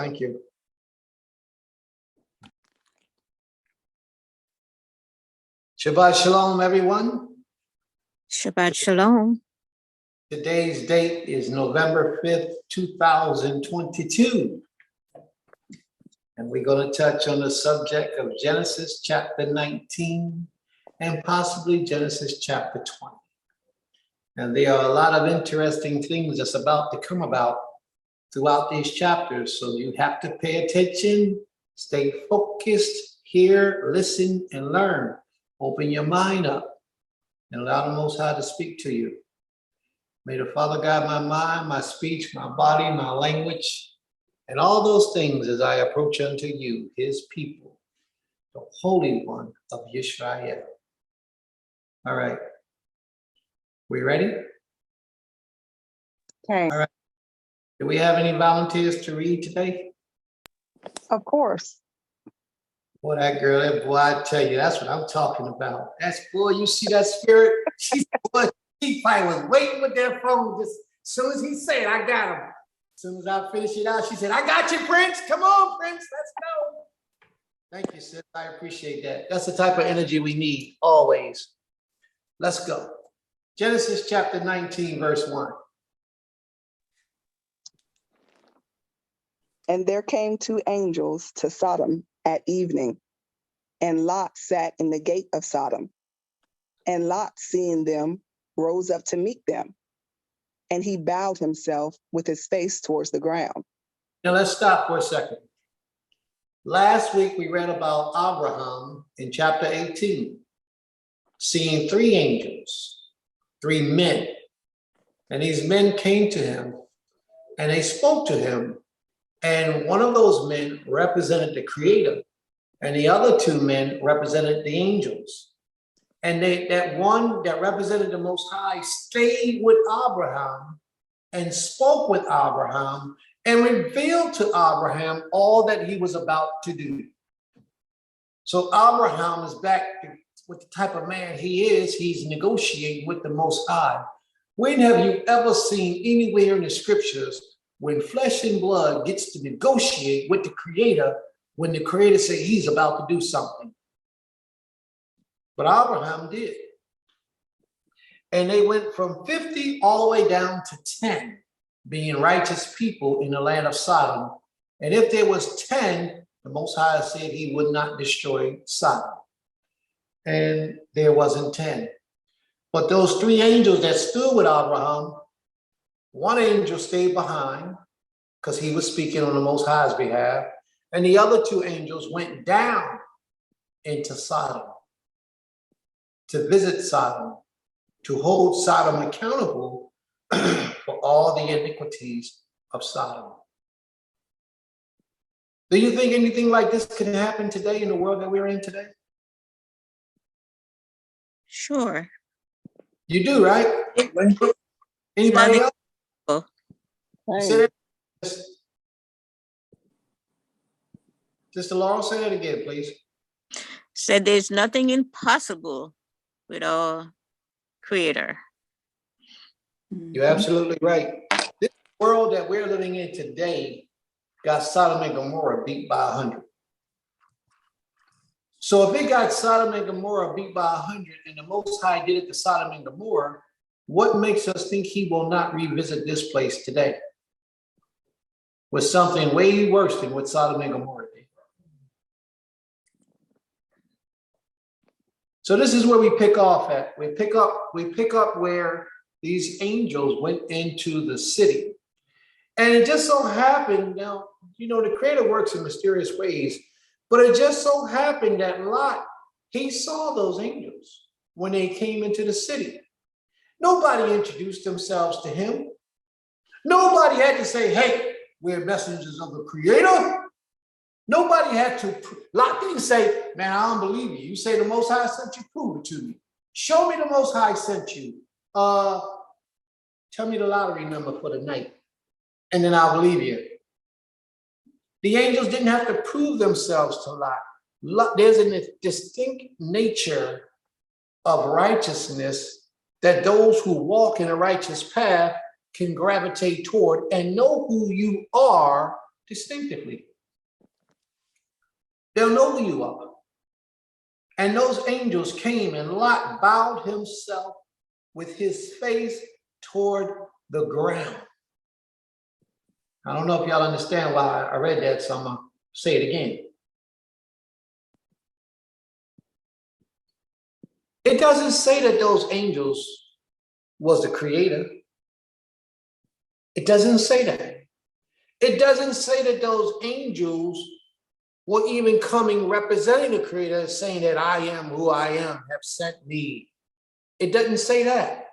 Thank you. Shabbat Shalom, everyone. Shabbat Shalom. Today's date is November 5th, 2022. And we're going to touch on the subject of Genesis chapter 19 and possibly Genesis chapter 20. And there are a lot of interesting things that's about to come about throughout these chapters. So you have to pay attention, stay focused, hear, listen, and learn. Open your mind up and allow the Most High to speak to you. May the Father guide my mind, my speech, my body, my language, and all those things as I approach unto you, his people, the Holy One of Yisrael. All right. We ready? Okay. All right. Do we have any volunteers to read today? Of course. Boy, that girl, that boy, I tell you, that's what I'm talking about. That's, boy, you see that spirit? She probably was waiting with that phone. Just as soon as he said, I got him. As soon as I finished it out, she said, I got you, Prince. Come on, Prince, let's go. Thank you, sis. I appreciate that. That's the type of energy we need always. Let's go. Genesis chapter 19, verse 1. And there came two angels to Sodom at evening, and Lot sat in the gate of Sodom. And Lot, seeing them, rose up to meet them, and he bowed himself with his face towards the ground. Now let's stop for a second. Last week we read about Abraham in chapter 18, seeing three angels, three men. And these men came to him and they spoke to him. And one of those men represented the Creator, and the other two men represented the angels. And that one that represented the Most High stayed with Abraham and spoke with Abraham and revealed to Abraham all that he was about to do. So Abraham is back with the type of man he is. He's negotiating with the Most High. When have you ever seen anywhere in the scriptures when flesh and blood gets to negotiate with the Creator when the Creator says he's about to do something? But Abraham did. And they went from 50 all the way down to 10, being righteous people in the land of Sodom. And if there was 10, the Most High said he would not destroy Sodom. And there wasn't 10. But those three angels that stood with Abraham, one angel stayed behind because he was speaking on the Most High's behalf. And the other two angels went down into Sodom to visit Sodom, to hold Sodom accountable for all the iniquities of Sodom. Do you think anything like this can happen today in the world that we're in today? Sure. You do, right? Anybody else? Say that. Sister Laurel, say that again, please. Said there's nothing impossible with our Creator. You're absolutely right. This world that we're living in today got Sodom and Gomorrah beat by 100. So if it got Sodom and Gomorrah beat by 100 and the Most High did it to Sodom and Gomorrah, what makes us think he will not revisit this place today with something way worse than what Sodom and Gomorrah did? So this is where we pick off at. We pick up where these angels went into the city. And it just so happened, now, you know, the Creator works in mysterious ways, but it just so happened that Lot, he saw those angels when they came into the city. Nobody introduced themselves to him. Nobody had to say, hey, we're messengers of the Creator. Nobody had to. Lot didn't say, man, I don't believe you. You say the Most High sent you, prove it to me. Show me the Most High sent you. Tell me the lottery number for the night, and then I'll believe you. The angels didn't have to prove themselves to Lot. There's a distinct nature of righteousness that those who walk in a righteous path can gravitate toward and know who you are distinctively. They'll know who you are. And those angels came, and Lot bowed himself with his face toward the ground. I don't know if y'all understand why I read that, so I'm going to say it again. It doesn't say that those angels was the creator. It doesn't say that. It doesn't say that those angels were even coming representing the creator, saying that I am who I am, have sent me. It doesn't say that.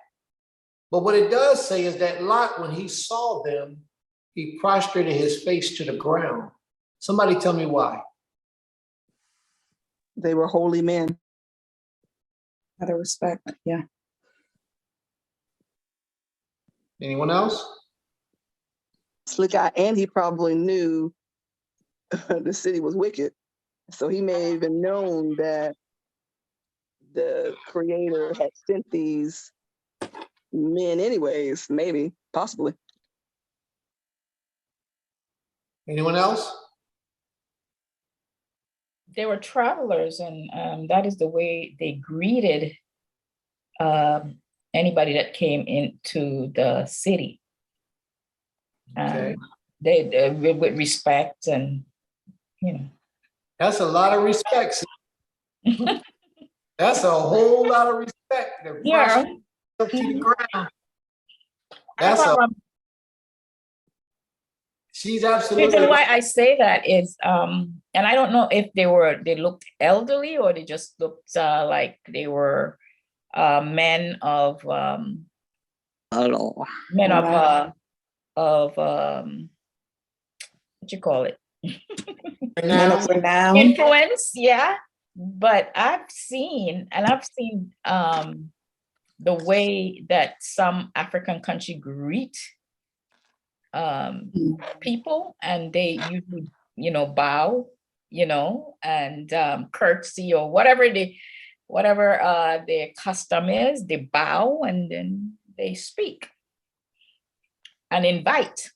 But what it does say is that Lot, when he saw them, he prostrated his face to the ground. Somebody tell me why. They were holy men. Out of respect, yeah. Anyone else? Slick eye, and he probably knew the city was wicked. So he may have even known that the creator had sent these men anyways, maybe, possibly. Anyone else? They were travelers, and that is the way they greeted anybody that came into the city. Okay. They with respect, and you know. That's a lot of respect. That's a whole lot of respect. To Yeah. prostrate yourself to the ground. That's she's The absolutely reason why right. I say that is, and I don't know if they looked elderly or they just looked like they were men of Hello. what you call it? Men of Now, renown. Influence, yeah. But I've seen the way that some African country greet people, and they usually, bow, and curtsy or whatever their custom is. They bow and then they speak and invite,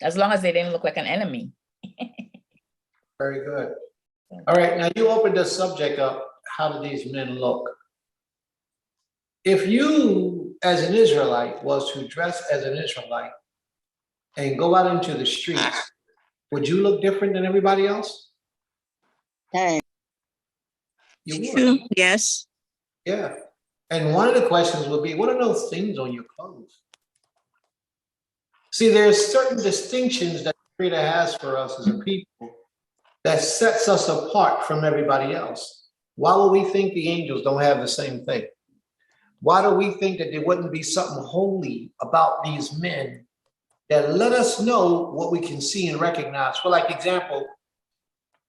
as long as they didn't look like an enemy. very good. All right, now you opened the subject up. How do these men look? If you, as an Israelite, was to dress as an Israelite and go out into the streets, would you look different than everybody else? Dang. You would. True. Yes. Yeah. And one of the questions would be, what are those things on your clothes? See, there's certain distinctions that the Creator has for us as a people that sets us apart from everybody else. Why would we think the angels don't have the same thing? Why do we think that there wouldn't be something holy about these men that let us know what we can see and recognize? For like example,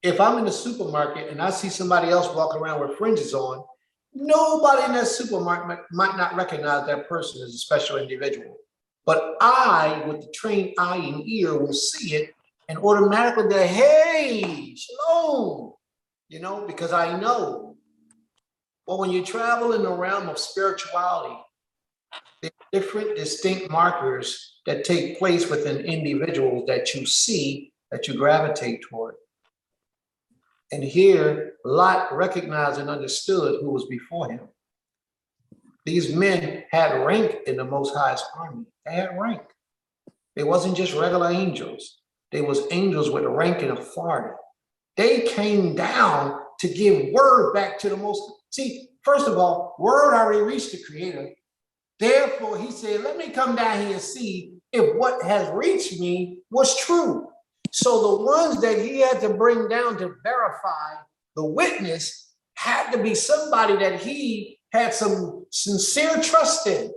if I'm in the supermarket and I see somebody else walking around with fringes on, nobody in that supermarket might not recognize that person as a special individual. But I, with the trained eye and ear, will see it and automatically go, hey, shalom, because I know. But when you travel in the realm of spirituality, there are different distinct markers that take place within individuals that you see, that you gravitate toward. And here, Lot recognized and understood who was before him. These men had rank in the Most High's army. They had rank. They wasn't just regular angels. They was angels with rank and authority. They came down to give word back to the Most. See, first of all, word already reached the Creator. Therefore, he said, let me come down here and see if what has reached me was true. So the ones that he had to bring down to verify the witness had to be somebody that he had some sincere trust in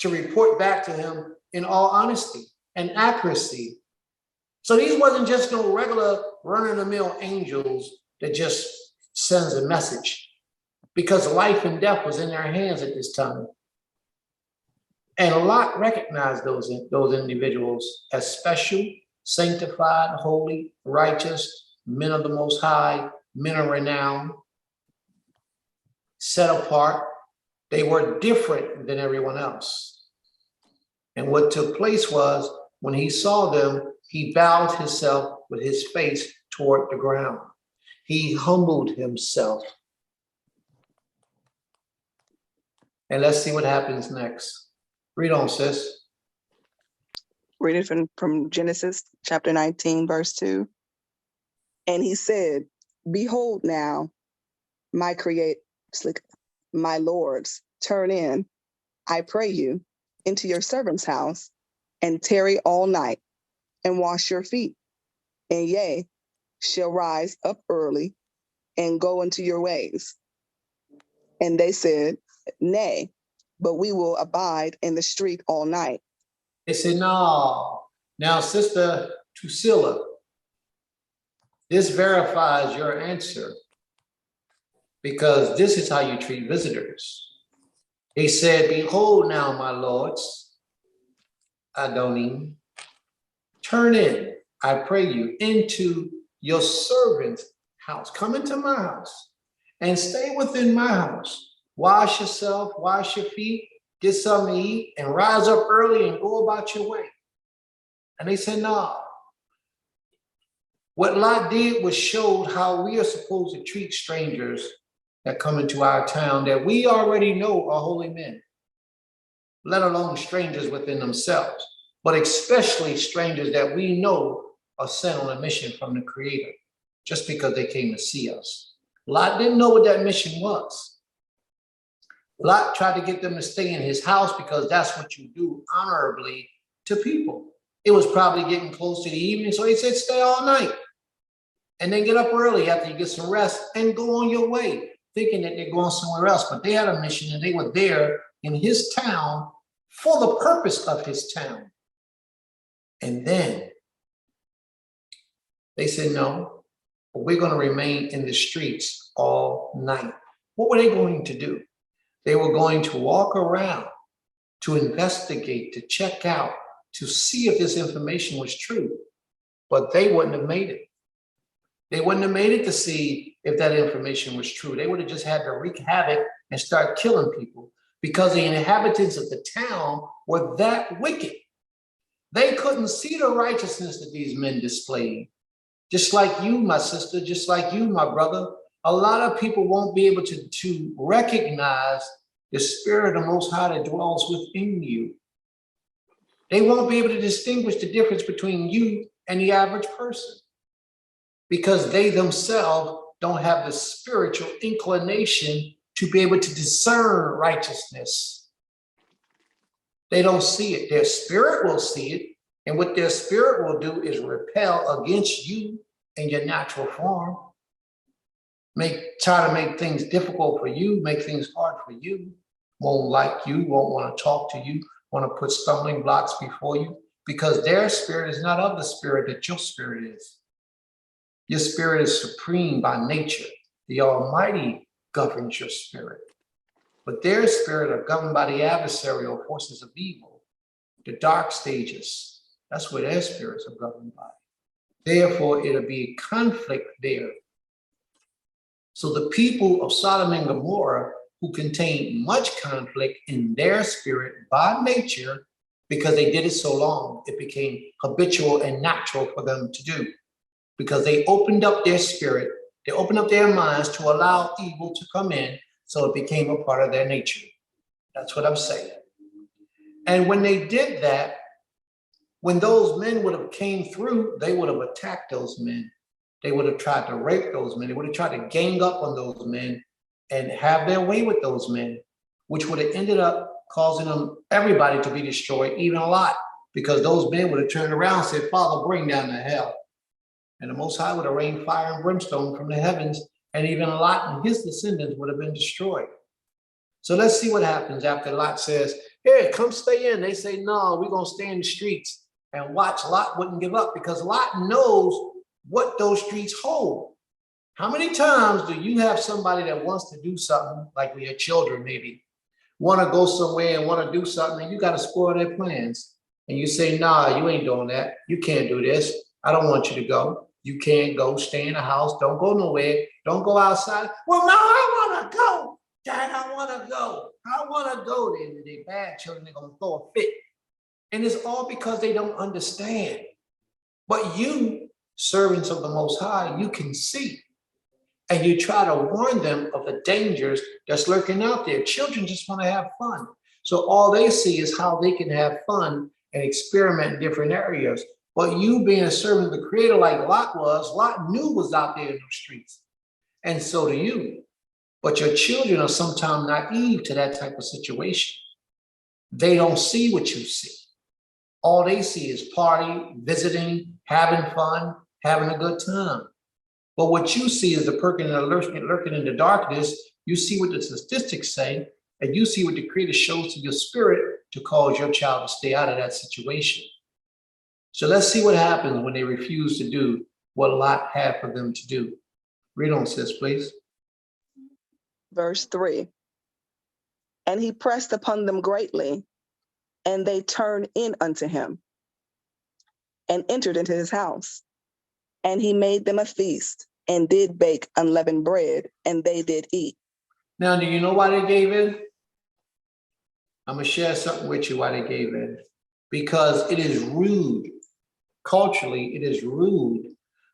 to report back to him in all honesty and accuracy. So these wasn't just no regular run-of-the-mill angels that just sends a message, because life and death was in their hands at this time. And Lot recognized those individuals as special, sanctified, holy, righteous, men of the Most High, men of renown, set apart. They were different than everyone else. And what took place was When he saw them, he bowed himself with his face toward the ground. He humbled himself. And let's see what happens next. Read on, sis. Read it from Genesis chapter 19, verse 2. And he said, behold now, my lords, turn in, I pray you, into your servant's house, and tarry all night, and wash your feet. And yea, shall rise up early, and go into your ways. And they said, nay, but we will abide in the street all night. They said, no. Now, Sister Drusilla, this verifies your answer, because this is how you treat visitors. He said, behold now, my lords, Adonim, turn in, I pray you, into your servant's house. Come into my house and stay within my house. Wash yourself, wash your feet, get something to eat, and rise up early and go about your way. And they said, no. What Lot did was showed how we are supposed to treat strangers that come into our town that we already know are holy men, let alone strangers within themselves, but especially strangers that we know are sent on a mission from the Creator just because they came to see us. Lot didn't know what that mission was. Lot tried to get them to stay in his house because that's what you do honorably to people. It was probably getting close to the evening, so he said, stay all night and then get up early after you get some rest and go on your way, thinking that they're going somewhere else. But they had a mission and they were there in his town for the purpose of his town. And then they said, no, but we're going to remain in the streets all night. What were they going to do? They were going to walk around to investigate, to check out, to see if this information was true, but they wouldn't have made it. They wouldn't have made it to see if that information was true. They would have just had to wreak havoc and start killing people because the inhabitants of the town were that wicked. They couldn't see the righteousness that these men displayed. Just like you, my sister, just like you, my brother, a lot of people won't be able to recognize the Spirit of the Most High that dwells within you. They won't be able to distinguish the difference between you and the average person because they themselves don't have the spiritual inclination to be able to discern righteousness. They don't see it. Their spirit will see it. And what their spirit will do is repel against you in your natural form. Try to make things difficult for you, make things hard for you, won't like you, won't want to talk to you, want to put stumbling blocks before you, because their spirit is not of the spirit that your spirit is. Your spirit is supreme by nature. The Almighty governs your spirit. But their spirit are governed by the adversarial forces of evil, the dark stages. That's where their spirits are governed by. Therefore, it'll be a conflict there. So the people of Sodom and Gomorrah, who contained much conflict in their spirit by nature, because they did it so long, it became habitual and natural for them to do. Because they opened up their spirit, they opened up their minds to allow evil to come in, so it became a part of their nature. That's what I'm saying. And when they did that, when those men would have came through, they would have attacked those men. They would have tried to rape those men. They would have tried to gang up on those men and have their way with those men, which would have ended up causing everybody to be destroyed, even Lot, because those men would have turned around and said, Father, bring down the hell. And the Most High would have rained fire and brimstone from the heavens, and even Lot and his descendants would have been destroyed. So let's see what happens after Lot says, here, come stay in. They say, no, we're going to stay in the streets. And watch, Lot wouldn't give up because Lot knows what those streets hold. How many times do you have somebody that wants to do something, like with your children maybe, want to go somewhere and want to do something, and you got to spoil their plans. And you say, nah, you ain't doing that. You can't do this. I don't want you to go. You can't go. Stay in the house. Don't go nowhere. Don't go outside. Well, no, I want to go. Dad, I want to go. I want to go. They're bad children. They're going to throw a fit. And it's all because they don't understand. But you, servants of the Most High, you can see. And you try to warn them of the dangers that's lurking out there. Children just want to have fun. So all they see is how they can have fun and experiment in different areas. But you being a servant of the Creator like Lot was, Lot knew was out there in the streets. And so do you. But your children are sometimes naive to that type of situation. They don't see what you see. All they see is party, visiting, having fun, having a good time. But what you see is the person lurking in the darkness. You see what the statistics say, and you see what the Creator shows to your spirit to cause your child to stay out of that situation. So let's see what happens when they refuse to do what Lot had for them to do. Read on, sis, please. Verse 3. And he pressed upon them greatly, and they turned in unto him and entered into his house. And he made them a feast and did bake unleavened bread, and they did eat. Now, do you know why they gave in? I'm going to share something with you why they gave in. Because it is rude. Culturally, it is rude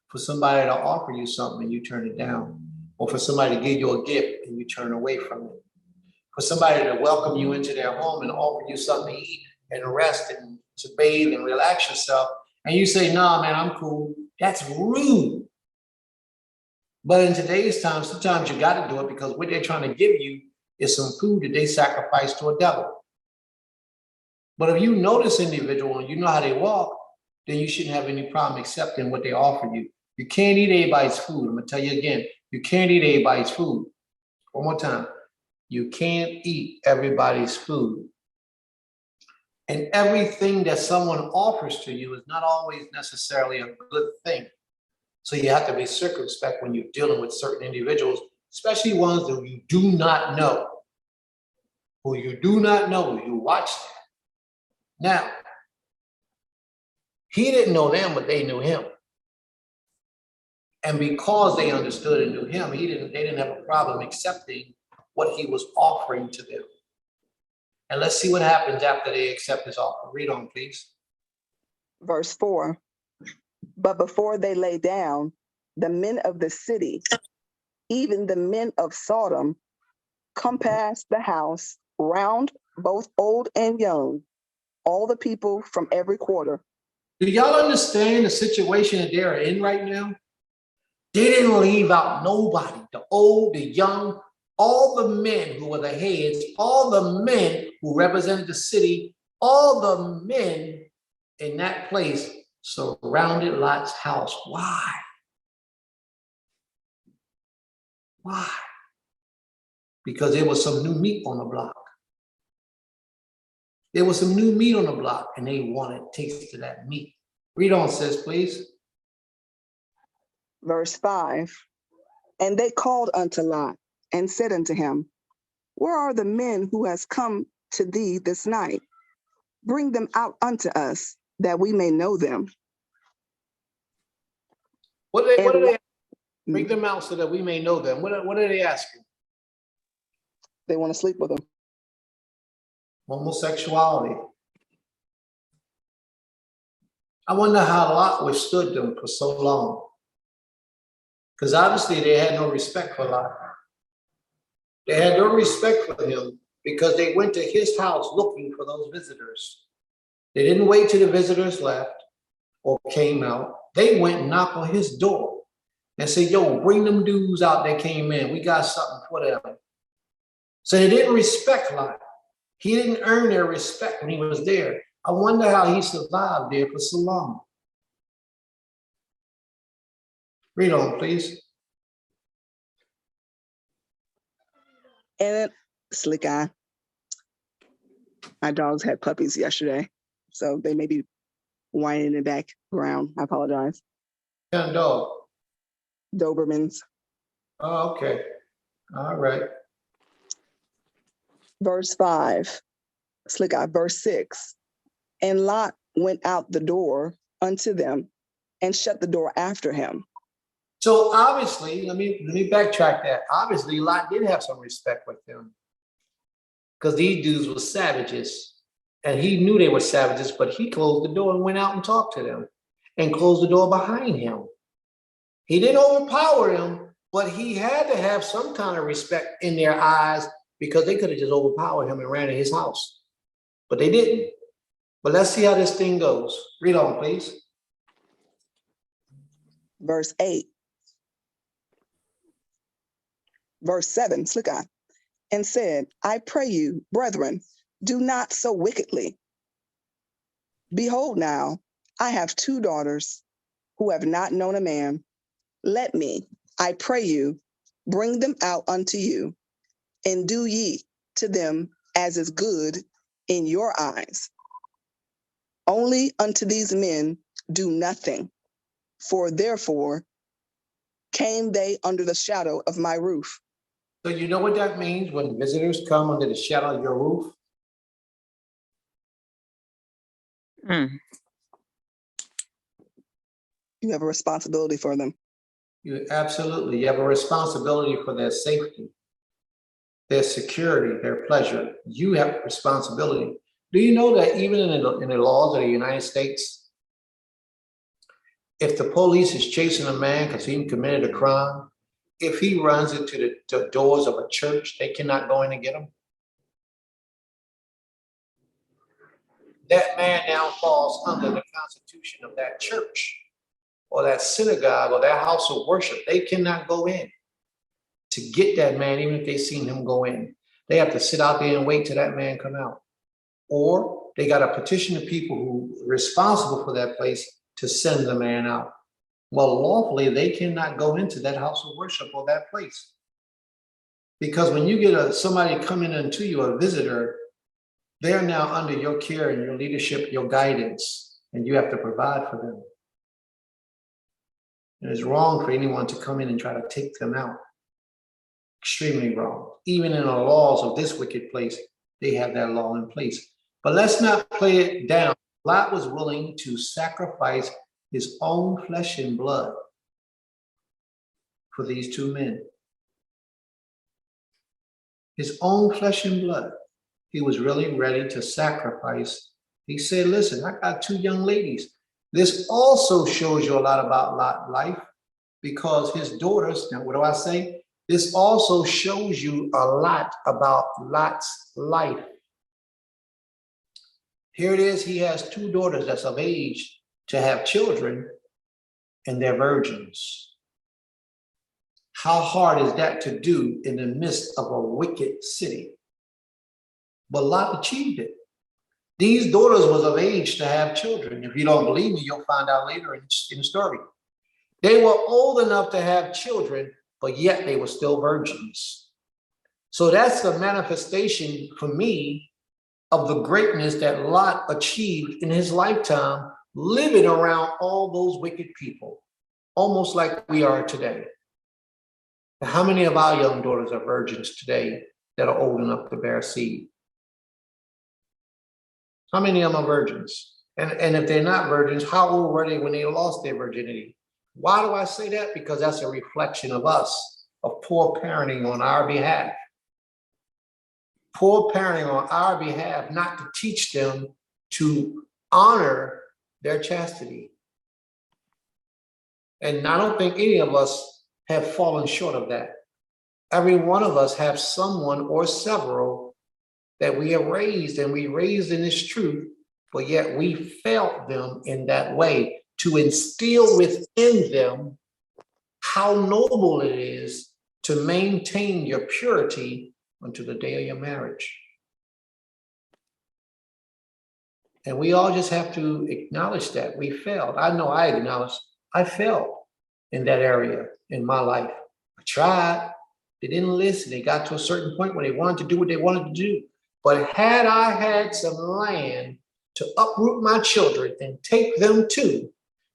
for somebody to offer you something and you turn it down. Or for somebody to give you a gift and you turn away from it. For somebody to welcome you into their home and offer you something to eat and rest and to bathe and relax yourself. And you say, nah, man, I'm cool. That's rude. But in today's time, sometimes you got to do it because what they're trying to give you is some food that they sacrifice to a devil. But if you know this individual and you know how they walk, then you shouldn't have any problem accepting what they offer you. You can't eat everybody's food. I'm going to tell you again, you can't eat everybody's food. One more time. You can't eat everybody's food. And everything that someone offers to you is not always necessarily a good thing. So you have to be circumspect when you're dealing with certain individuals, especially ones that you do not know. Who you do not know, you watch that. Now, he didn't know them, but they knew him. And because they understood and knew him, they didn't have a problem accepting what he was offering to them. And let's see what happens after they accept his offer. Read on, please. Verse 4. But before they lay down, the men of the city, even the men of Sodom, compassed the house round, both old and young, all the people from every quarter. Do y'all understand the situation that they're in right now? They didn't leave out nobody, the old, the young, all the men who were the heads, all the men who represented the city, all the men in that place surrounded Lot's house. Why? Why? Because there was some new meat on the block. There was some new meat on the block, and they wanted a taste of that meat. Read on, sis, please. Verse 5. And they called unto Lot and said unto him, where are the men who has come to thee this night? Bring them out unto us, that we may know them. What are they? Bring them out so that we may know them. What are they asking? They want to sleep with them. Homosexuality. I wonder how Lot withstood them for so long. Because obviously they had no respect for Lot. They had no respect for him because they went to his house looking for those visitors. They didn't wait till the visitors left or came out. They went and knocked on his door and said, yo, bring them dudes out that came in. We got something for them. So they didn't respect Lot. He didn't earn their respect when he was there. I wonder how he survived there for so long. Read on, please. And slick eye. My dogs had puppies yesterday, so they may be whining in the background. I apologize. Young dog. Dobermans. Oh, okay. All right. Verse 5. Slick eye. Verse 6. And Lot went out the door unto them and shut the door after him. So obviously, let me backtrack that. Obviously, Lot did have some respect with them because these dudes were savages And he knew they were savages, but he closed the door and went out and talked to them and closed the door behind him. He didn't overpower them, but he had to have some kind of respect in their eyes because they could have just overpowered him and ran in his house. But they didn't. But let's see how this thing goes. Read on, please. Verse 8. Verse 7, look on. And said, I pray you, brethren, do not so wickedly. Behold now, I have 2 daughters who have not known a man. Let me, I pray you, bring them out unto you, and do ye to them as is good in your eyes. Only unto these men do nothing, for therefore came they under the shadow of my roof. So you know what that means when visitors come under the shadow of your roof? Mm. You have a responsibility for them. You absolutely, you have a responsibility for their safety, their security, their pleasure. You have a responsibility. Do you know that even in the laws of the United States, if the police is chasing a man because he committed a crime, if he runs into the doors of a church, they cannot go in and get him? That man now falls under the constitution of that church or that synagogue or that house of worship. They cannot go in to get that man, even if they seen him go in. They have to sit out there and wait till that man come out. Or they got to petition the people who are responsible for that place to send the man out. Well, lawfully, they cannot go into that house of worship or that place. Because when you get somebody coming into you, a visitor, they're now under your care and your leadership, your guidance, and you have to provide for them. And it's wrong for anyone to come in and try to take them out. Extremely wrong. Even in the laws of this wicked place, they have that law in place. But let's not play it down. Lot was willing to sacrifice his own flesh and blood for these 2 men. His own flesh and blood. He was really ready to sacrifice. He said, listen, I got 2 young ladies. This also shows you a lot about Lot's life because his daughters, now what do I say? This also shows you a lot about Lot's life. Here it is, he has 2 daughters that's of age to have children, and they're virgins. How hard is that to do in the midst of a wicked city? But Lot achieved it. These daughters was of age to have children. If you don't believe me, you'll find out later in the story. They were old enough to have children, but yet they were still virgins. So that's the manifestation for me of the greatness that Lot achieved in his lifetime, living around all those wicked people, almost like we are today. How many of our young daughters are virgins today that are old enough to bear seed? How many of them are virgins? And if they're not virgins, how old were they when they lost their virginity? Why do I say that? Because that's a reflection of us, of poor parenting on our behalf. Poor parenting on our behalf, not to teach them to honor their chastity. And I don't think any of us have fallen short of that. Every one of us have someone or several that we have raised, and we raised in this truth, but yet we failed them in that way to instill within them how noble it is to maintain your purity unto the day of your marriage. And we all just have to acknowledge that we failed. I know I acknowledge I failed in that area in my life. I tried. They didn't listen. They got to a certain point where they wanted to do what they wanted to do. But had I had some land to uproot my children and take them to,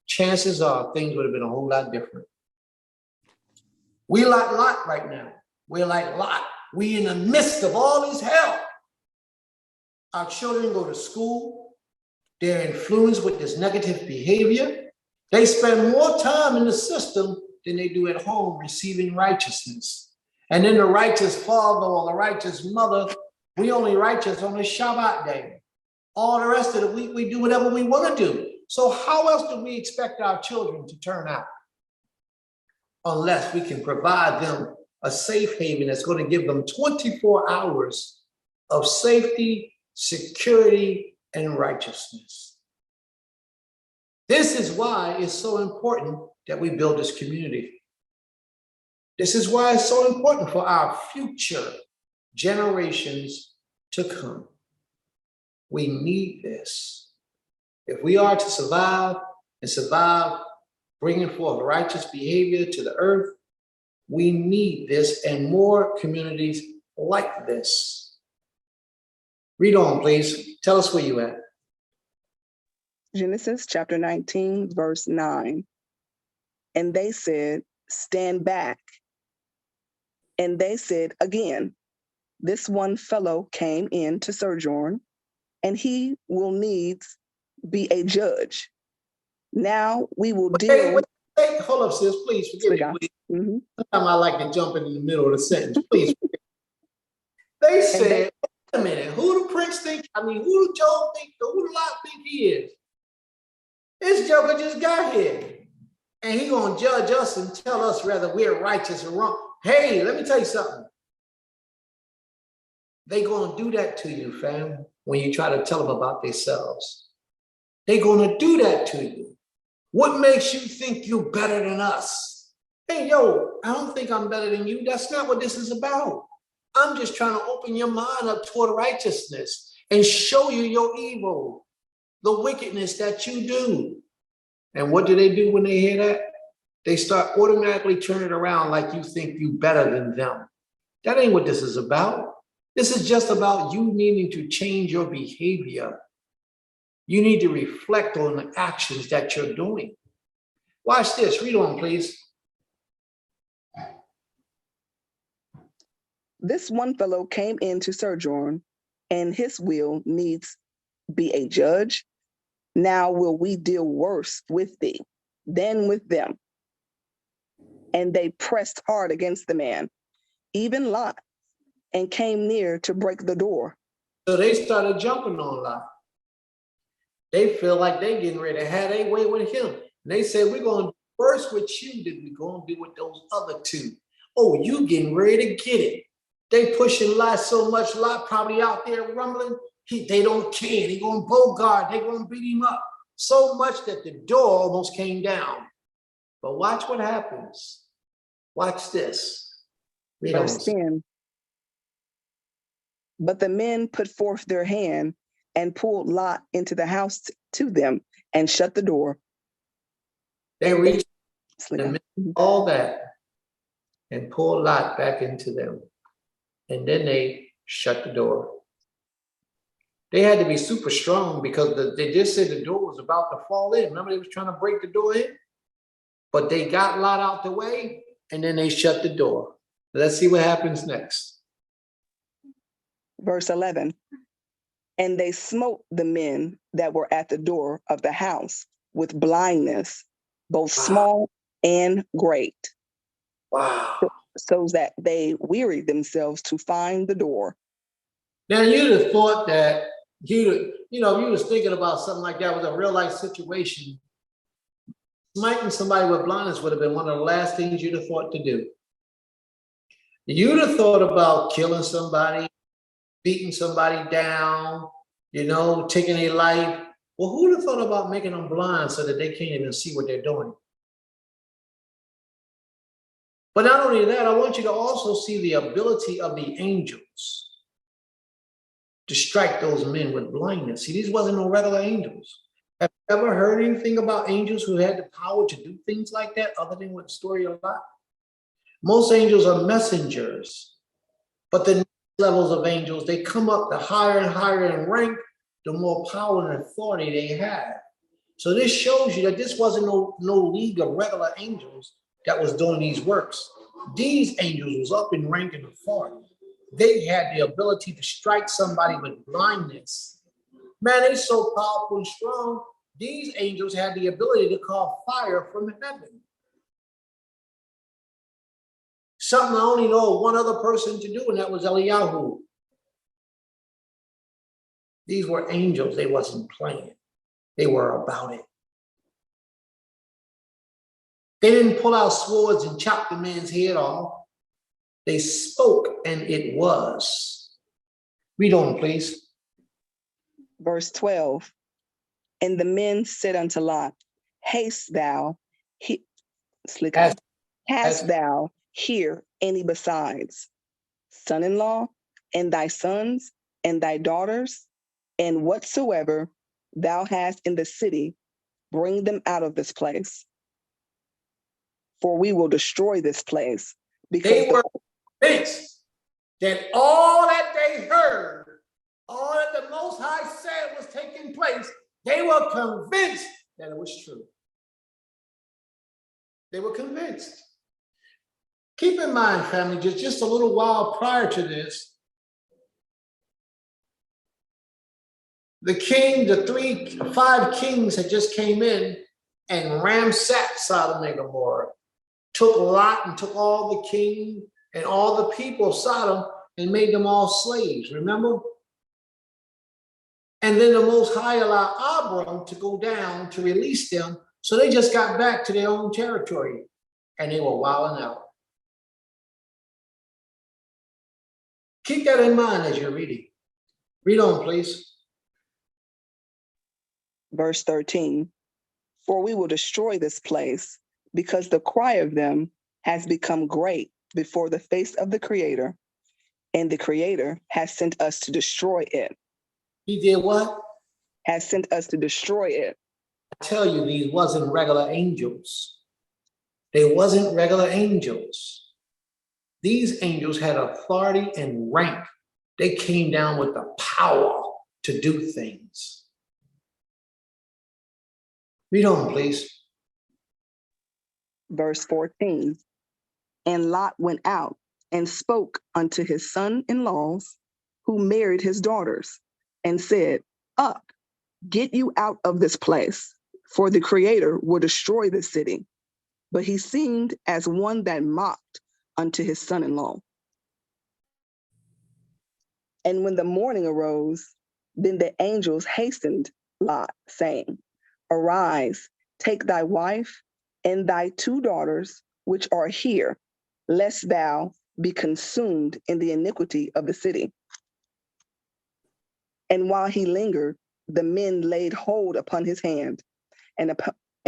chances are things would have been a whole lot different. We like Lot right now. We're like Lot. We in the midst of all this hell. Our children go to school. They're influenced with this negative behavior. They spend more time in the system than they do at home receiving righteousness. And then the righteous father or the righteous mother, we only righteous on the Shabbat day. All the rest of the week, we do whatever we want to do. So how else do we expect our children to turn out? Unless we can provide them a safe haven that's going to give them 24 hours of safety, security, and righteousness. This is why it's so important that we build this community. This is why it's so important for our future generations to come. We need this. If we are to survive and survive bringing forth righteous behavior to the earth, we need this and more communities like this. Read on, please. Tell us where you at. Genesis chapter 19, verse 9. And they said, stand back. And they said again, this one fellow came in to sojourn, and he will needs be a judge. Now we will deal. Wait, hold up, sis. Please forgive me. Please. Sometimes I like to jump in the middle of the sentence. Please. They said, wait a minute, who the prince think? I mean, who the Job think? Who the Lot think he is? This joker just got here, and he gonna judge us and tell us whether we're righteous or wrong. Hey, let me tell you something. They gonna do that to you, fam, when you try to tell them about themselves. They gonna do that to you. What makes you think you're better than us? Hey, yo, I don't think I'm better than you. That's not what this is about. I'm just trying to open your mind up toward righteousness and show you your evil, the wickedness that you do. And what do they do when they hear that? They start automatically turning around like you think you better than them. That ain't what this is about. This is just about you needing to change your behavior. You need to reflect on the actions that you're doing. Watch this. Read on, please. This one fellow came in to sojourn, and his will needs be a judge. Now will we deal worse with thee than with them? And they pressed hard against the man, even Lot, and came near to break the door. So they started jumping on Lot. They feel like they getting ready to have their way with him. And they say, we're going to do worse with you than we're going to do with those other two. Oh, you getting ready to get it. They pushing Lot so much, Lot probably out there rumbling. They don't care. They going to bogart. They going to beat him up. So much that the door almost came down. But watch what happens. Watch this. Read on. Verse 10. But the men put forth their hand and pulled Lot into the house to them and shut the door. They reached all that and pulled Lot back into them. And then they shut the door. They had to be super strong because they just said the door was about to fall in. Remember, they was trying to break the door in? But they got Lot out the way, and then they shut the door. Let's see what happens next. Verse 11. And they smote the men that were at the door of the house with blindness, both small and great. Wow. So that they wearied themselves to find the door. Now, you'd have thought that if you was thinking about something like that was a real life situation, smiting somebody with blindness would have been one of the last things you'd have thought to do. You'd have thought about killing somebody, beating somebody down, taking their life. Well, who'd have thought about making them blind so that they can't even see what they're doing? But not only that, I want you to also see the ability of the angels to strike those men with blindness. See, these wasn't no regular angels. Have you ever heard anything about angels who had the power to do things like that other than what the story of Lot? Most angels are messengers, but the next levels of angels, they come up the higher and higher in rank, the more power and authority they have. So this shows you that this wasn't no league of regular angels that was doing these works. These angels was up in rank and authority. They had the ability to strike somebody with blindness. Man, they're so powerful and strong. These angels had the ability to call fire from heaven. Something I only know one other person to do, and that was Eliyahu. These were angels. They wasn't playing. They were about it. They didn't pull out swords and chop the man's head off. They spoke and it was. Read on, please. Verse 12. And the men said unto Lot, Haste thou, As- hast thou here any besides son-in-law, and thy sons, and thy daughters, and whatsoever thou hast in the city, bring them out of this place. For we will destroy this place. Because They were convinced that all that they heard, all that the Most High said was taking place, they were convinced that it was true. They were convinced. Keep in mind, family, just a little while prior to this, the 5 kings had just came in and ransacked Sodom and Gomorrah, took Lot and took all the king and all the people of Sodom and made them all slaves, remember? And then the Most High allowed Abram to go down to release them, so they just got back to their own territory, and they were wilding out. Keep that in mind as you're reading. Read on, please. verse 13. For we will destroy this place, because the cry of them has become great before the face of the Creator, and the Creator has sent us to destroy it. He did what? Has sent us to destroy it. I tell you, these wasn't regular angels. They wasn't regular angels. These angels had authority and rank. They came down with the power to do things. Read on, please. Verse 14. And Lot went out and spoke unto his son-in-laws, who married his daughters, and said, Up, get you out of this place, for the Creator will destroy the city. But he seemed as one that mocked unto his son-in-law. And when the morning arose, then the angels hastened Lot, saying, Arise, take thy wife and thy 2 daughters, which are here, lest thou be consumed in the iniquity of the city. And while he lingered, the men laid hold upon his hand, and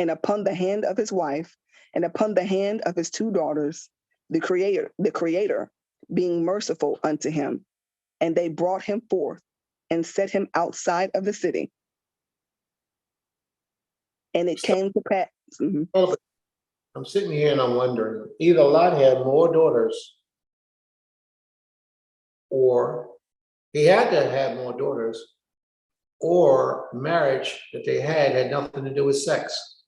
upon the hand of his wife, and upon the hand of his 2 daughters, the Creator being merciful unto him. And they brought him forth and set him outside of the city. And it came to pass. I'm sitting here and I'm wondering, either Lot had more daughters, or he had to have more daughters, or marriage that they had nothing to do with sex.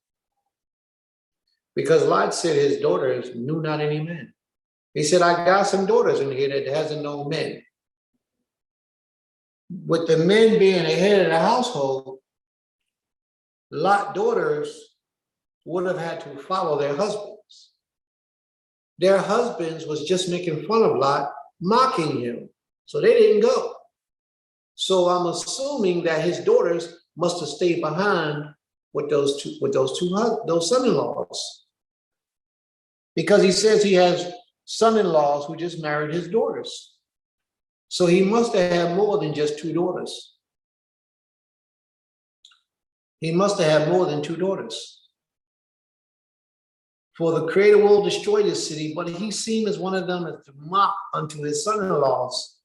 Because Lot said his daughters knew not any men. He said, I got some daughters in here that hasn't known men. With the men being the head of the household, Lot daughters would have had to follow their husbands. Their husbands was just making fun of Lot, mocking him. So they didn't go. So I'm assuming that his daughters must have stayed behind with those son-in-laws. Because he says he has son-in-laws who just married his daughters. So he must have had more than just 2 daughters. He must have had more than 2 daughters. For the Creator will destroy this city, but he seemed as one of them as to mock unto his son-in-laws.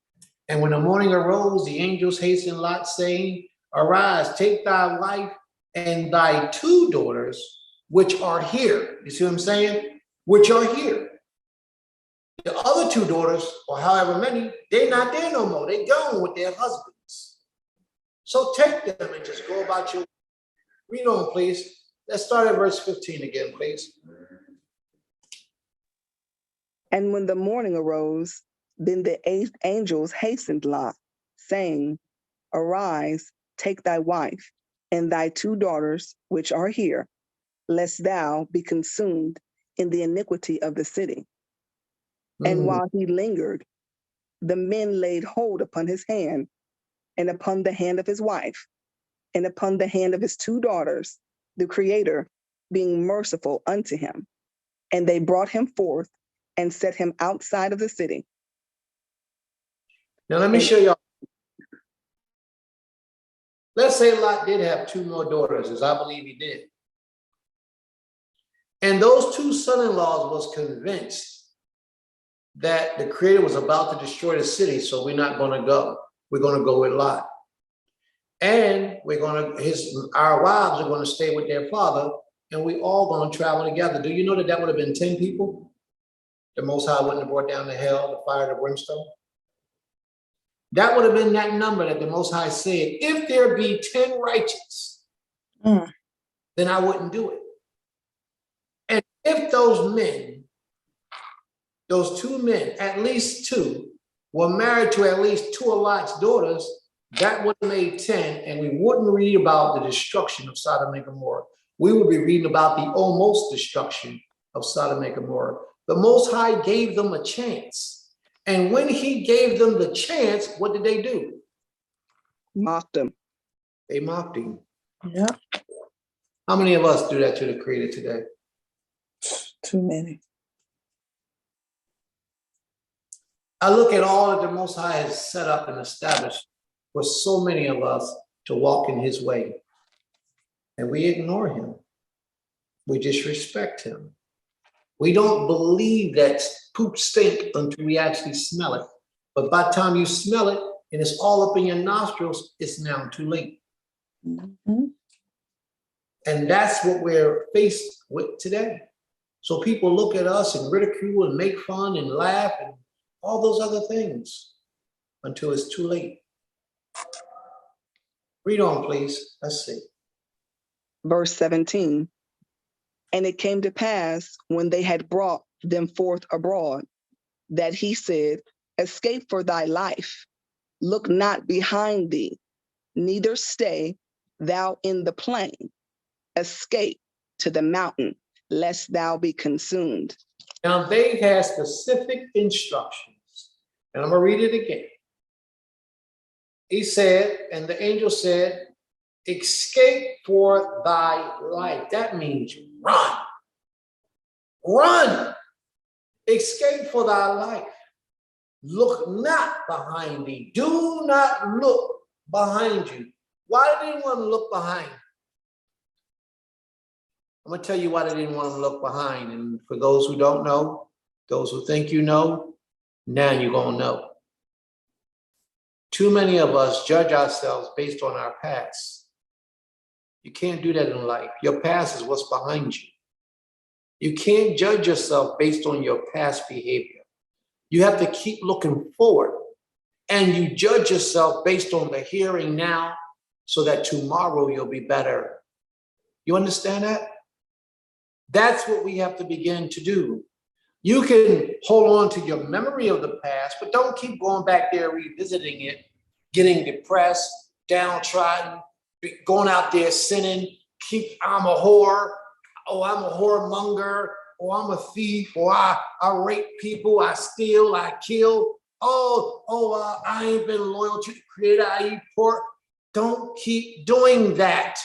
And when the morning arose, the angels hastened Lot, saying, Arise, take thy wife and thy 2 daughters, which are here. You see what I'm saying? Which are here. The other 2 daughters, or however many, they're not there no more. They're gone with their husbands. So take them and just go about your. Read on, please. Let's start at verse 15 again, please. And when the morning arose, then the angels hastened Lot, saying, Arise, take thy wife and thy 2 daughters, which are here, lest thou be consumed in the iniquity of the city. And while he lingered, the men laid hold upon his hand, and upon the hand of his wife, and upon the hand of his 2 daughters, the Creator being merciful unto him. And they brought him forth and set him outside of the city. Now let me show y'all. Let's say Lot did have 2 more daughters, as I believe he did. And those 2 son-in-laws was convinced that the Creator was about to destroy the city, so we're not going to go. We're going to go with Lot. And our wives are going to stay with their father, and we all going to travel together. Do you know that would have been 10 people? The Most High wouldn't have brought down the hell, the fire, the brimstone. That would have been that number that the Most High said, if there be 10 righteous, then I wouldn't do it. And if those men, those 2 men, at least 2, were married to at least 2 of Lot's daughters, that would have made 10, and we wouldn't read about the destruction of Sodom and Gomorrah. We would be reading about the almost destruction of Sodom and Gomorrah. The Most High gave them a chance. And when he gave them the chance, what did they do? Mocked him. They mocked him. Yeah, How many of us do that to the Creator today? too many. I look at all that the Most High has set up and established for so many of us to walk in his way. And we ignore him. We disrespect him. We don't believe that poop stink until we actually smell it. But by the time you smell it and it's all up in your nostrils, it's now too late. Mhm. And that's what we're faced with today. So people look at us and ridicule and make fun and laugh and all those other things until it's too late. Read on, please. Let's see. Verse 17. And it came to pass when they had brought them forth abroad, that he said, escape for thy life. Look not behind thee, neither stay thou in the plain. Escape to the mountain, lest thou be consumed. Now they had specific instructions, and I'm gonna read it again. He said, and the angel said, escape for thy life. That means run. Run. Escape for thy life. Look not behind thee. Do not look behind you. Why did they want to look behind? I'm going to tell you why they didn't want to look behind. And for those who don't know, those who think you know, now you're going to know. Too many of us judge ourselves based on our past. You can't do that in life. Your past is what's behind you. You can't judge yourself based on your past behavior. You have to keep looking forward, and you judge yourself based on the here and now so that tomorrow you'll be better. You understand that? That's what we have to begin to do. You can hold on to your memory of the past, but don't keep going back there, revisiting it, getting depressed, downtrodden, going out there sinning, I'm a whore, oh, I'm a whoremonger, or I'm a thief, or I rape people, I steal, I kill. I ain't been loyal to the Creator, I eat pork. Don't keep doing that.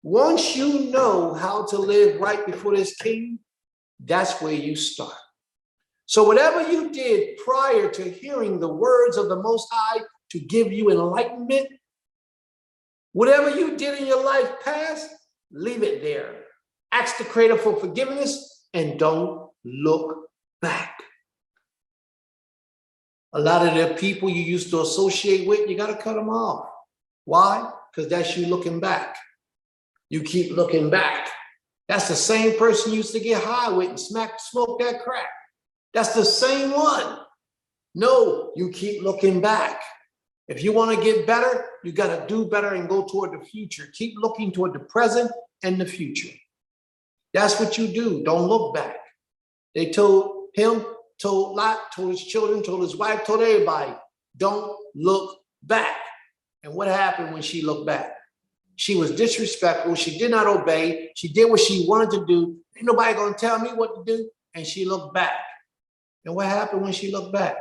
Once you know how to live right before this King, that's where you start. So whatever you did prior to hearing the words of the Most High to give you enlightenment, whatever you did in your life past, leave it there. Ask the Creator for forgiveness and don't look back. A lot of the people you used to associate with, you got to cut them off. Why? Because that's you looking back. You keep looking back. That's the same person you used to get high with and smoke that crack. That's the same one. No, you keep looking back. If you want to get better, you got to do better and go toward the future. Keep looking toward the present and the future. That's what you do. Don't look back. They told him, told Lot, told his children, told his wife, told everybody, don't look back. And what happened when she looked back? She was disrespectful. She did not obey. She did what she wanted to do. Ain't nobody going to tell me what to do. And she looked back. And what happened when she looked back?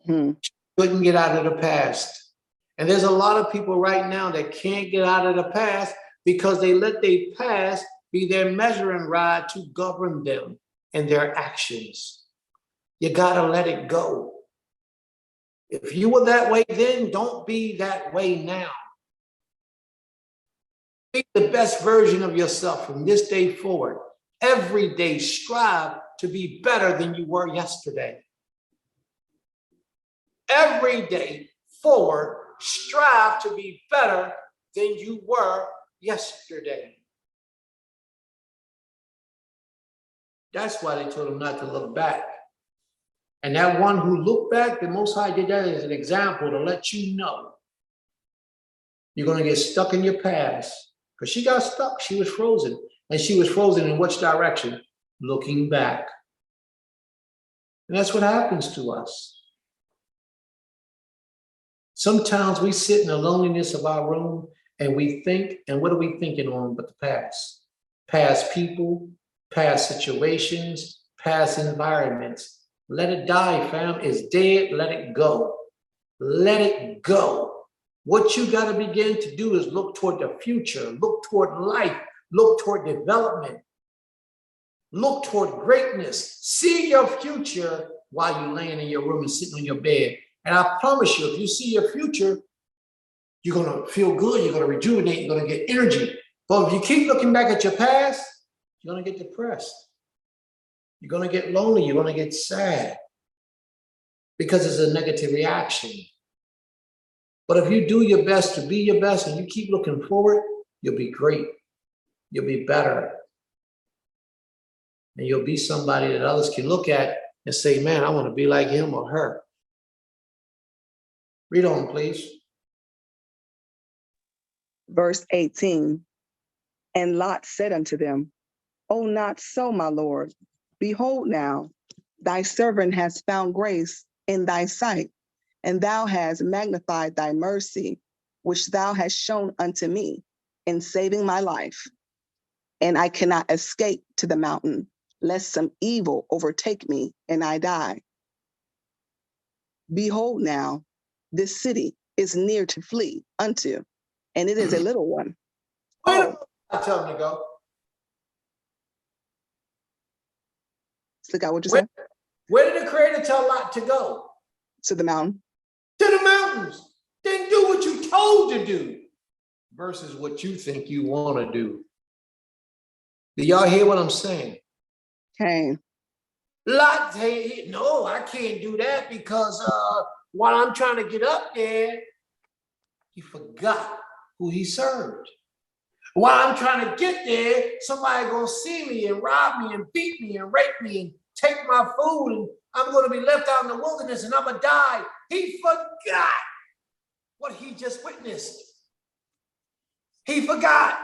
She couldn't get out of the past. And there's a lot of people right now that can't get out of the past because they let their past be their measuring rod to govern them and their actions. You gotta let it go. If you were that way then, don't be that way now. Be the best version of yourself from this day forward. Every day, strive to be better than you were yesterday. Every day forward, strive to be better than you were yesterday. That's why they told him not to look back. And that one who looked back, the Most High did that as an example to let you know you're going to get stuck in your past. Because she got stuck, she was frozen. And she was frozen in which direction? Looking back. And that's what happens to us. Sometimes we sit in the loneliness of our room and we think, and what are we thinking on but the past? Past people, past situations, past environments. Let it die, fam. It's dead. Let it go. Let it go. What you got to begin to do is look toward the future, look toward life, look toward development, look toward greatness. See your future while you're laying in your room and sitting on your bed. And I promise you, if you see your future, you're going to feel good. You're going to rejuvenate. You're going to get energy. But if you keep looking back at your past, you're going to get depressed. You're going to get lonely. You're going to get sad because it's a negative reaction. But if you do your best to be your best and you keep looking forward, you'll be great. You'll be better. And you'll be somebody that others can look at and say, man, I want to be like him or her. Read on, please. Verse 18. And Lot said unto them, O not so, my Lord. Behold now, thy servant has found grace in thy sight, and thou hast magnified thy mercy, which thou hast shown unto me in saving my life. And I cannot escape to the mountain, lest some evil overtake me and I die. Behold now, this city is near to flee unto, and it is a little one. I tell him to go. Look out what you said. Where did the Creator tell Lot to go? To the mountain. To the mountains. Then do what you told to do versus what you think you want to do. Do y'all hear what I'm saying? Cain. Lot, hey, no, I can't do that because while I'm trying to get up there, he forgot who he served. While I'm trying to get there, somebody gonna see me and rob me and beat me and rape me and take my food, and I'm gonna be left out in the wilderness and I'm gonna die. He forgot what he just witnessed. He forgot.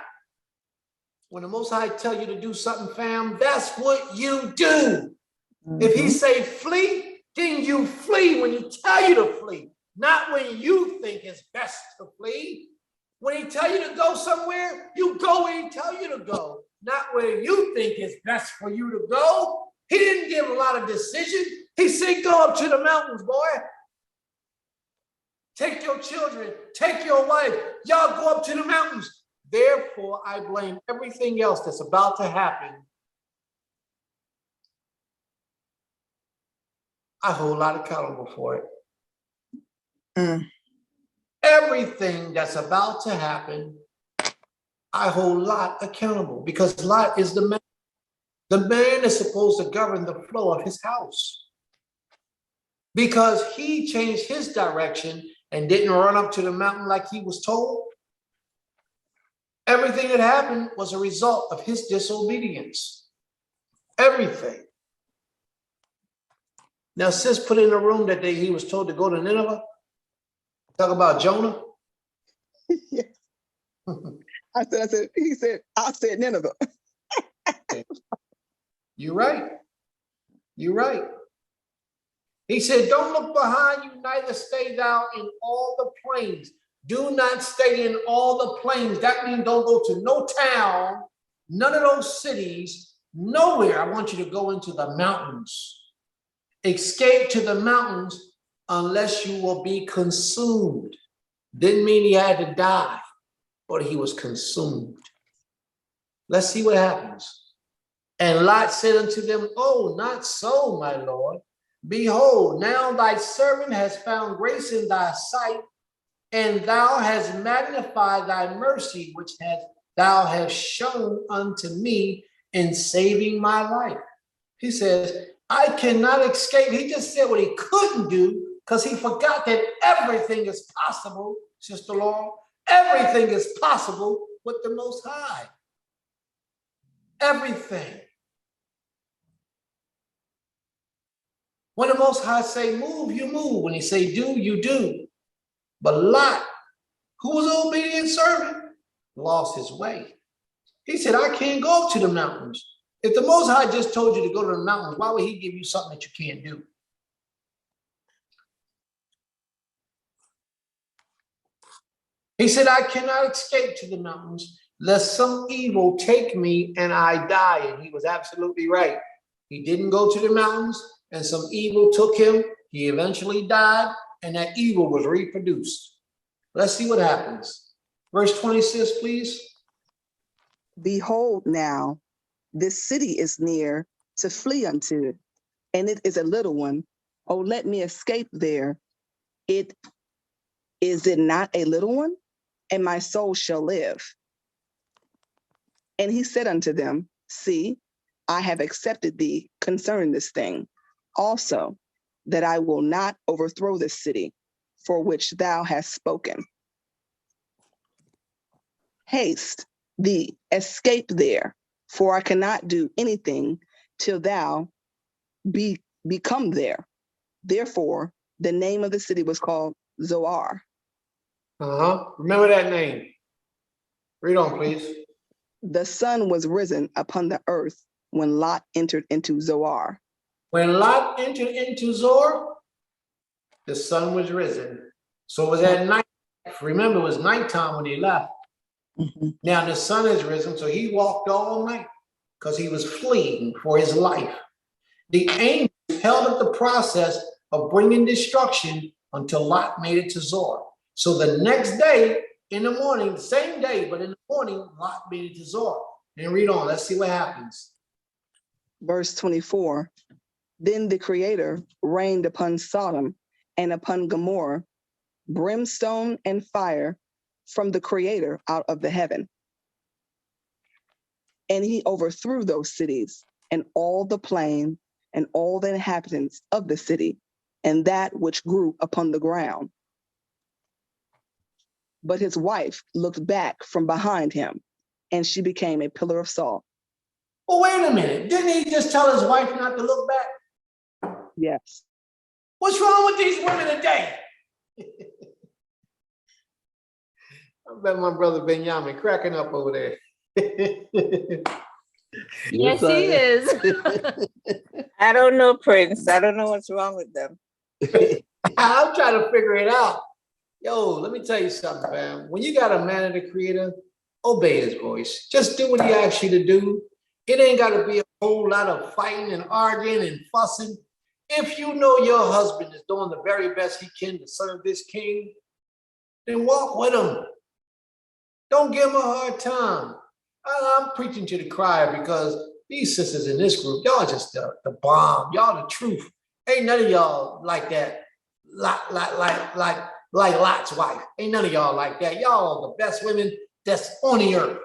When the Most High tell you to do something, fam, that's what you do. If he say flee, then you flee when he tell you to flee, not when you think it's best to flee. When he tell you to go somewhere, you go where he tell you to go, not where you think it's best for you to go. He didn't give a lot of decision. He said, go up to the mountains, boy. Take your children, take your wife. Y'all go up to the mountains. Therefore, I blame everything else that's about to happen. I hold Lot accountable for it. Everything that's about to happen, I hold Lot accountable because Lot is the man. The man is supposed to govern the flow of his house because he changed his direction and didn't run up to the mountain like he was told. Everything that happened was a result of his disobedience. Everything. Now, sis put in the room that he was told to go to Nineveh. Talk about Jonah. Yes. I said Nineveh. You're right. You're right. He said, don't look behind you, neither stay thou in all the plains. Do not stay in all the plains. That means don't go to no town, none of those cities, nowhere. I want you to go into the mountains. Escape to the mountains unless you will be consumed. Didn't mean he had to die, but he was consumed. Let's see what happens. And Lot said unto them, oh, not so, my Lord. Behold, now thy servant has found grace in thy sight, and thou hast magnified thy mercy, which thou hast shown unto me in saving my life. He says, I cannot escape. He just said what he couldn't do because he forgot that everything is possible, Sister Laura. Everything is possible with the Most High. Everything. When the Most High say move, you move. When he say do, you do. But Lot, who was an obedient servant, lost his way. He said, I can't go up to the mountains. If the Most High just told you to go to the mountains, why would he give you something that you can't do? He said, I cannot escape to the mountains, lest some evil take me and I die. And he was absolutely right. He didn't go to the mountains, and some evil took him. He eventually died, and that evil was reproduced. Let's see what happens. Verse 26, please. Behold now, this city is near to flee unto, and it is a little one. Oh, let me escape there. Is it not a little one? And my soul shall live. And he said unto them, see, I have accepted thee concerning this thing, also that I will not overthrow this city for which thou hast spoken. Haste thee, escape there, for I cannot do anything till thou become there. Therefore, the name of the city was called Zoar. Remember that name. Read on, please. The sun was risen upon the earth when Lot entered into Zoar. When Lot entered into Zoar, the sun was risen. So it was at night. Remember, it was nighttime when he left. Now the sun is risen, so he walked all night because he was fleeing for his life. The angels held up the process of bringing destruction until Lot made it to Zoar. So the next day, in the morning, the same day, but in the morning, Lot made it to Zoar. And read on, let's see what happens. Verse 24, then the Creator rained upon Sodom and upon Gomorrah brimstone and fire from the Creator out of the heaven. And he overthrew those cities and all the plain and all the inhabitants of the city and that which grew upon the ground. But his wife looked back from behind him, and she became a pillar of salt. Well, wait a minute. Didn't he just tell his wife not to look back? Yes. What's wrong with these women today? I bet my brother Benjamin cracking up over there. Yes, he is. I don't know, Prince. I don't know what's wrong with them. I'm trying to figure it out. Yo, let me tell you something, fam. When you got a man of the Creator, obey his voice. Just do what he asks you to do. It ain't got to be a whole lot of fighting and arguing and fussing. If you know your husband is doing the very best he can to serve this king, then walk with him. Don't give him a hard time. I'm preaching to the choir because these sisters in this group, y'all just the bomb. Y'all the truth. Ain't none of y'all like that. Like Lot's wife. Ain't none of y'all like that. Y'all are the best women that's on the earth.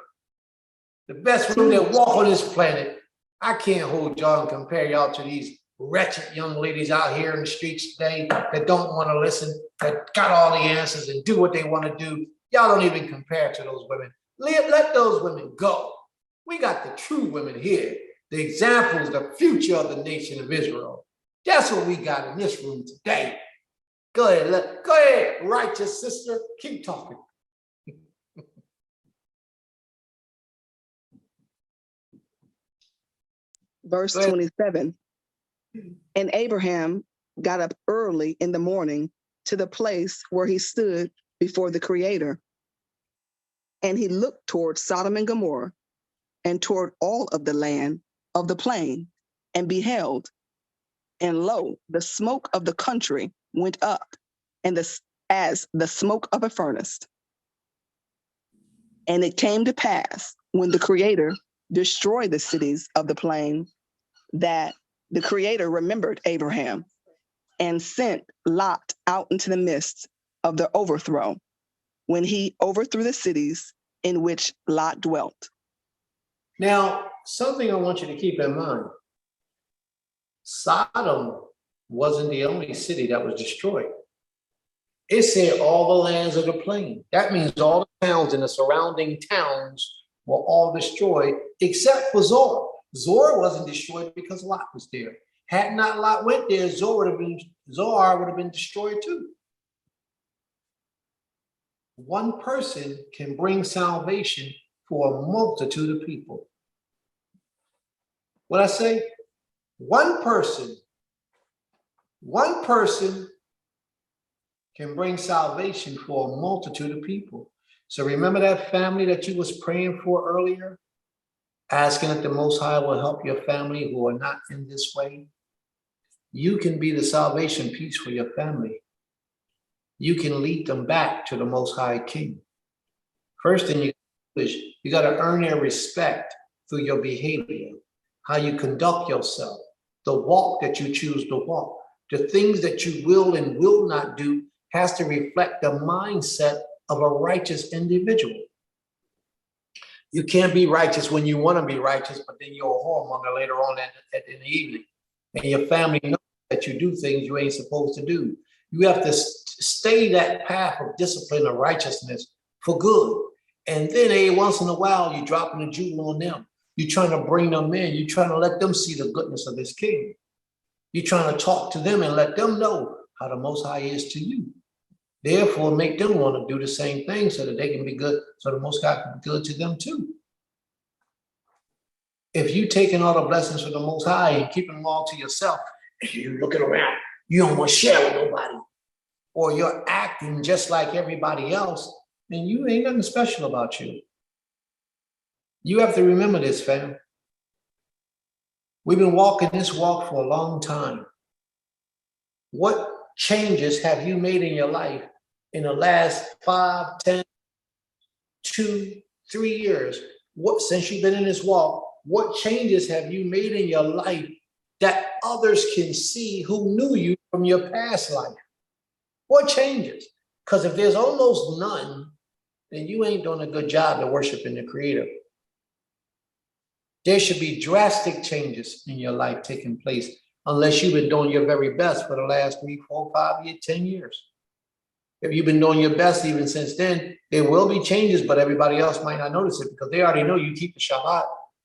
The best women that walk on this planet. I can't hold y'all and compare y'all to these wretched young ladies out here in the streets today that don't want to listen, that got all the answers and do what they want to do. Y'all don't even compare to those women. Let those women go. We got the true women here. The examples, the future of the nation of Israel. That's what we got in this room today. Go ahead, righteous sister, keep talking. Verse 27, and Abraham got up early in the morning to the place where he stood before the Creator. And he looked toward Sodom and Gomorrah and toward all of the land of the plain and beheld, and lo, the smoke of the country went up, and as the smoke of a furnace. And it came to pass when the Creator destroyed the cities of the plain that the Creator remembered Abraham and sent Lot out into the midst of the overthrow when he overthrew the cities in which Lot dwelt. Now, something I want you to keep in mind. Sodom wasn't the only city that was destroyed. It said all the lands of the plain. That means all the towns and the surrounding towns were all destroyed, except for Zoar. Zoar wasn't destroyed because Lot was there. Had not Lot went there, Zoar would have been destroyed too. One person can bring salvation for a multitude of people. What I say? One person can bring salvation for a multitude of people. So remember that family that you was praying for earlier, asking that the Most High will help your family who are not in this way. You can be the salvation piece for your family. You can lead them back to the Most High King. First thing you do is you got to earn their respect through your behavior, how you conduct yourself, the walk that you choose to walk, the things that you will and will not do has to reflect the mindset of a righteous individual. You can't be righteous when you want to be righteous, but then you're a whoremonger later on in the evening. And your family knows that you do things you ain't supposed to do. You have to stay that path of discipline and righteousness for good. And then every once in a while, you're dropping a jewel on them. You're trying to bring them in. You're trying to let them see the goodness of this king. You're trying to talk to them and let them know how the Most High is to you. Therefore, make them want to do the same thing so that they can be good, so the Most High can be good to them too. If you taking all the blessings from the Most High and keeping them all to yourself, and you're looking around, you don't want to share with nobody, or you're acting just like everybody else, then you ain't nothing special about you. You have to remember this, fam. We've been walking this walk for a long time. What changes have you made in your life in the last 5, 10, 2, 3 years? What, since you've been in this walk, what changes have you made in your life that others can see who knew you from your past life? What changes? Because if there's almost none, then you ain't doing a good job of worshiping the Creator. There should be drastic changes in your life taking place, unless you've been doing your very best for the last 3, 4, 5 years, 10 years. If you've been doing your best even since then, there will be changes, but everybody else might not notice it because they already know you keep the Shabbat.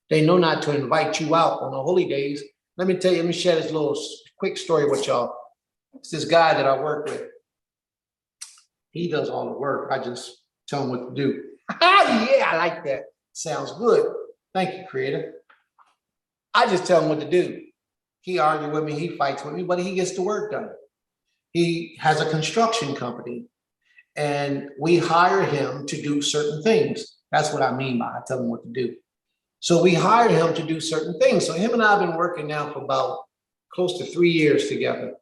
They know not to invite you out on the holy days. Let me share this little quick story with y'all. It's this guy that I work with. He does all the work. I just tell him what to do. Yeah, I like that. Sounds good. Thank you, Creator. I just tell him what to do. He argues with me, he fights with me, but he gets the work done. He has a construction company, and we hire him to do certain things. That's what I mean by I tell him what to do. So we hire him to do certain things. So him and I have been working now for about close to 3 years together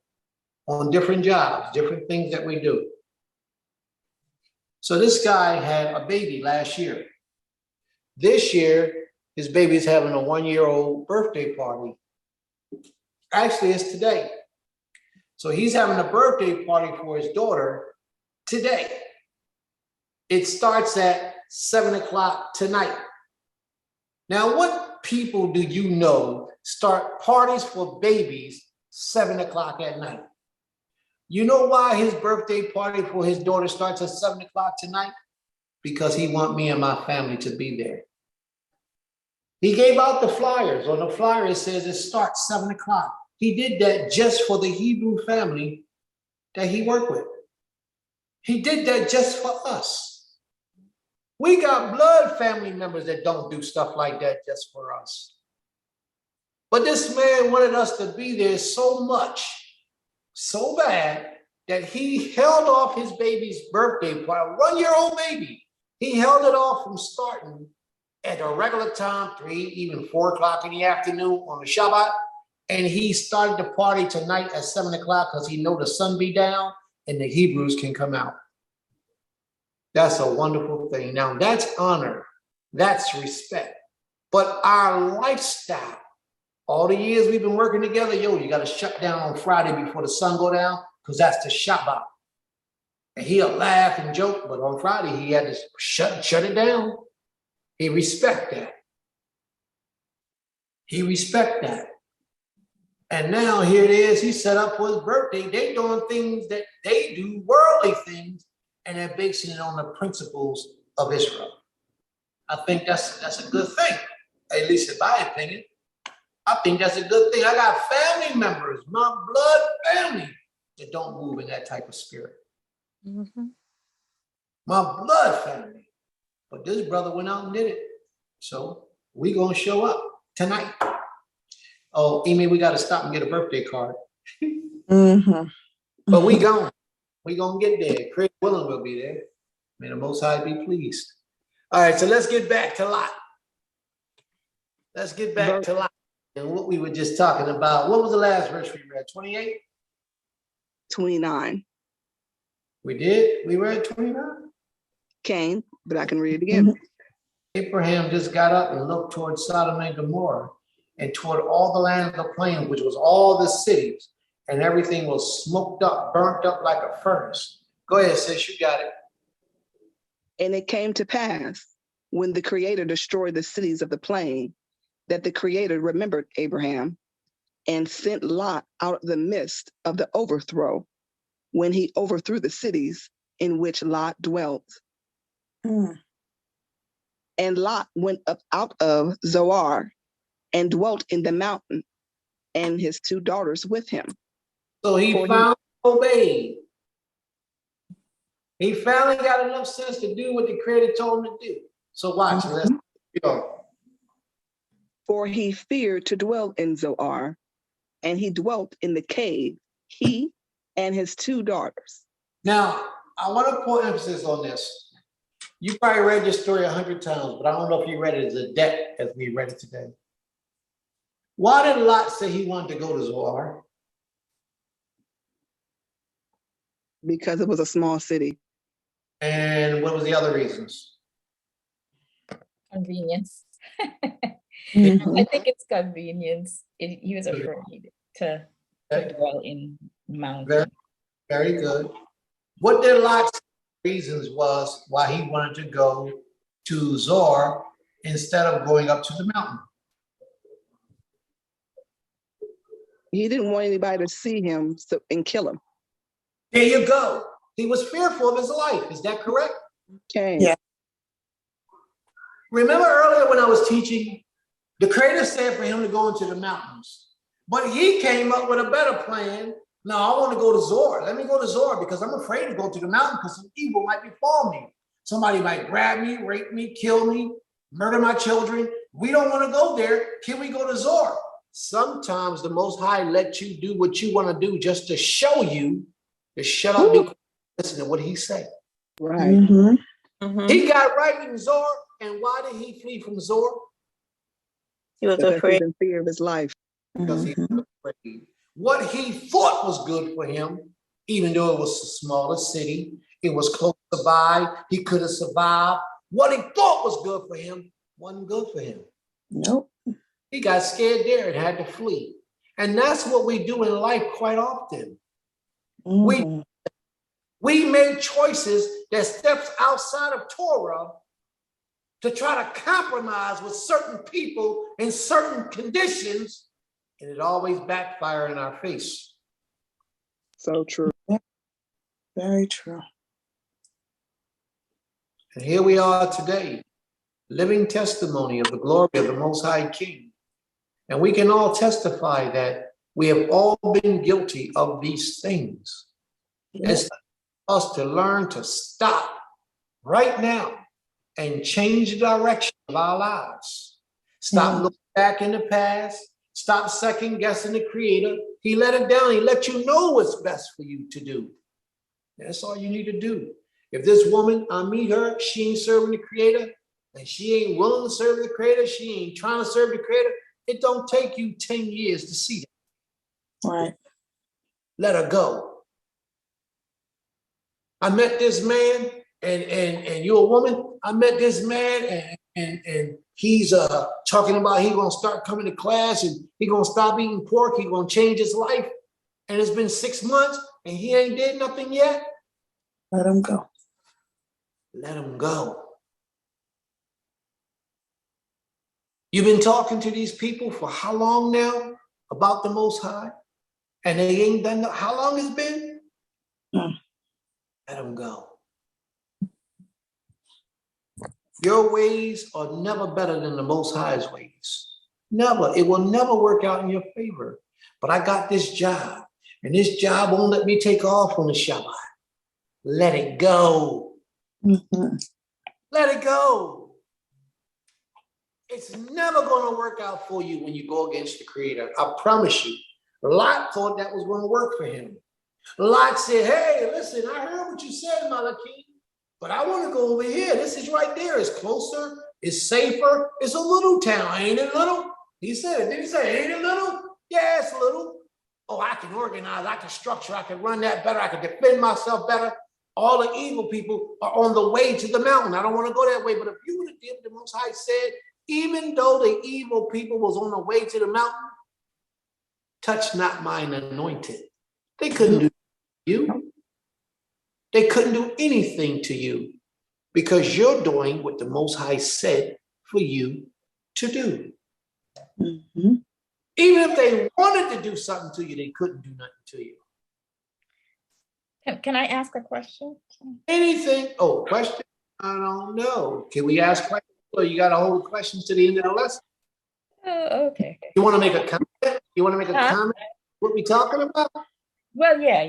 on different jobs, different things that we do. So this guy had a baby last year. This year, his baby's having a 1-year-old birthday party. Actually, it's today. So he's having a birthday party for his daughter today. It starts at 7 o'clock tonight. Now, what people do you know start parties for babies 7 o'clock at night? You know why his birthday party for his daughter starts at 7 o'clock tonight? Because he wants me and my family to be there. He gave out the flyers. On the flyer, it says it starts 7 o'clock. He did that just for the Hebrew family that he worked with. He did that just for us. We got blood family members that don't do stuff like that just for us. But this man wanted us to be there so much, so bad, that he held off his baby's birthday party, a 1-year-old baby. He held it off from starting at a regular time, 3, even 4 o'clock in the afternoon on the Shabbat. And he started the party tonight at 7 o'clock because he know the sun be down. and the Hebrews can come out. That's a wonderful thing. Now that's honor, that's respect. But our lifestyle, all the years we've been working together, you got to shut down on Friday before the sun go down, because that's the Shabbat. And he'll laugh and joke, but on Friday he had to shut it down. He respect that. He respect that. And now here it is, he set up for his birthday. They doing things that they do, worldly things, and they're basing it on the principles of Israel. I think that's a good thing, at least in my opinion. I think that's a good thing. I got family members, my blood family, that don't move in that type of spirit. Mhm. My blood family. But this brother went out and did it. So we gonna show up tonight. Oh, Amy, we gotta stop and get a birthday card. Mm-hmm. But we gonna get there. Chris Willen will be there. May the Most High be pleased. All right, so let's get back to Lot. Let's get back to Lot and what we were just talking about. What was the last verse we read? 28? 29 We did? We read 29? came, but I can read it again. Abraham just got up and looked towards Sodom and Gomorrah and toward all the land of the plain, which was all the cities, and everything was smoked up, burnt up like a furnace. Go ahead, sis, you got it. And it came to pass, when the Creator destroyed the cities of the plain, that the Creator remembered Abraham and sent Lot out of the midst of the overthrow, when he overthrew the cities in which Lot dwelt. Mm. And Lot went up out of Zoar and dwelt in the mountain, and his 2 daughters with him. So he finally obeyed. He finally got enough sense to do what the Creator told him to do. So watch, let's go. For he feared to dwell in Zoar, and he dwelt in the cave, he and his 2 daughters. Now, I want to put emphasis on this. You probably read this story 100 times, but I don't know if you read it as a debt as we read it today. Why did Lot say he wanted to go to Zoar? Because it was a small city. And what was the other reasons? Convenience. Mhm. I think it's convenience. He was afraid to dwell in mountain. Very good. What did Lot's reasons was why he wanted to go to Zoar instead of going up to the mountain? He didn't want anybody to see him and kill him. There you go. He was fearful of his life. Is that correct? Okay. Yeah. Remember earlier when I was teaching, the Creator said for him to go into the mountains, but he came up with a better plan. No, I want to go to Zoar. Let me go to Zoar because I'm afraid to go to the mountain because some evil might befall me. Somebody might grab me, rape me, kill me, murder my children. We don't want to go there. Can we go to Zoar? Sometimes the Most High lets you do what you want to do just to show you to shut up and listen to what he said. Right. Mhm. Mhm. He got right in Zoar, and why did he flee from Zoar? He was Because afraid. he's in fear of his life. Because he Mhm. was afraid. What he thought was good for him, even though it was a smaller city, it was close by, he could have survived. What he thought was good for him wasn't good for him. Nope. He got scared there and had to flee. And that's what we do in life quite often. Mhm. We make choices that steps outside of Torah to try to compromise with certain people in certain conditions, and it always backfire in our face. So true. Very true. And here we are today, living testimony of the glory of the Most High King. And we can all testify that we have all been guilty of these things. Yep. It's us to learn to stop right now and change the direction of our lives. Stop looking back in the past. Stop second guessing the Creator. He let it down. He let you know what's best for you to do. That's all you need to do. If this woman, I meet her, she ain't serving the Creator, and she ain't willing to serve the Creator, she ain't trying to serve the Creator, it don't take you 10 years to see that. Right. Let her go. I met this man, and you're a woman. I met this man, and he's talking about he gonna start coming to class and he gonna stop eating pork. He gonna change his life. And it's been 6 months and he ain't did nothing yet. Let him go. Let him go. You've been talking to these people for how long now about the Most High? And they ain't done, how long it's been? Let them go. Your ways are never better than the Most High's ways. Never. It will never work out in your favor. But I got this job, and this job won't let me take off on the Shabbat. Let it go. Mhm. Let it go. It's never going to work out for you when you go against the Creator. I promise you. Lot thought that was going to work for him. Lot said, hey, listen, I heard what you said, Malachi, but I want to go over here. This is right there. It's closer. It's safer. It's a little town. Ain't it little? He said, did he say, ain't it little? Yeah, it's little. Oh, I can organize. I can structure. I can run that better. I can defend myself better. All the evil people are on the way to the mountain. I don't want to go that way. But if you would have did what the Most High said, even though the evil people was on the way to the mountain, touch not mine anointed. They couldn't do you. They couldn't do anything to you because you're doing what the Most High said for you to do. Mhm. Even if they wanted to do something to you, they couldn't do nothing to you. Can I ask a question? Anything? Oh, question? I don't know. Can we ask questions? Or you got to hold questions to the end of the lesson? Oh, okay. You want to make a comment? You want to make a Huh? comment? What we talking about? Well, yeah.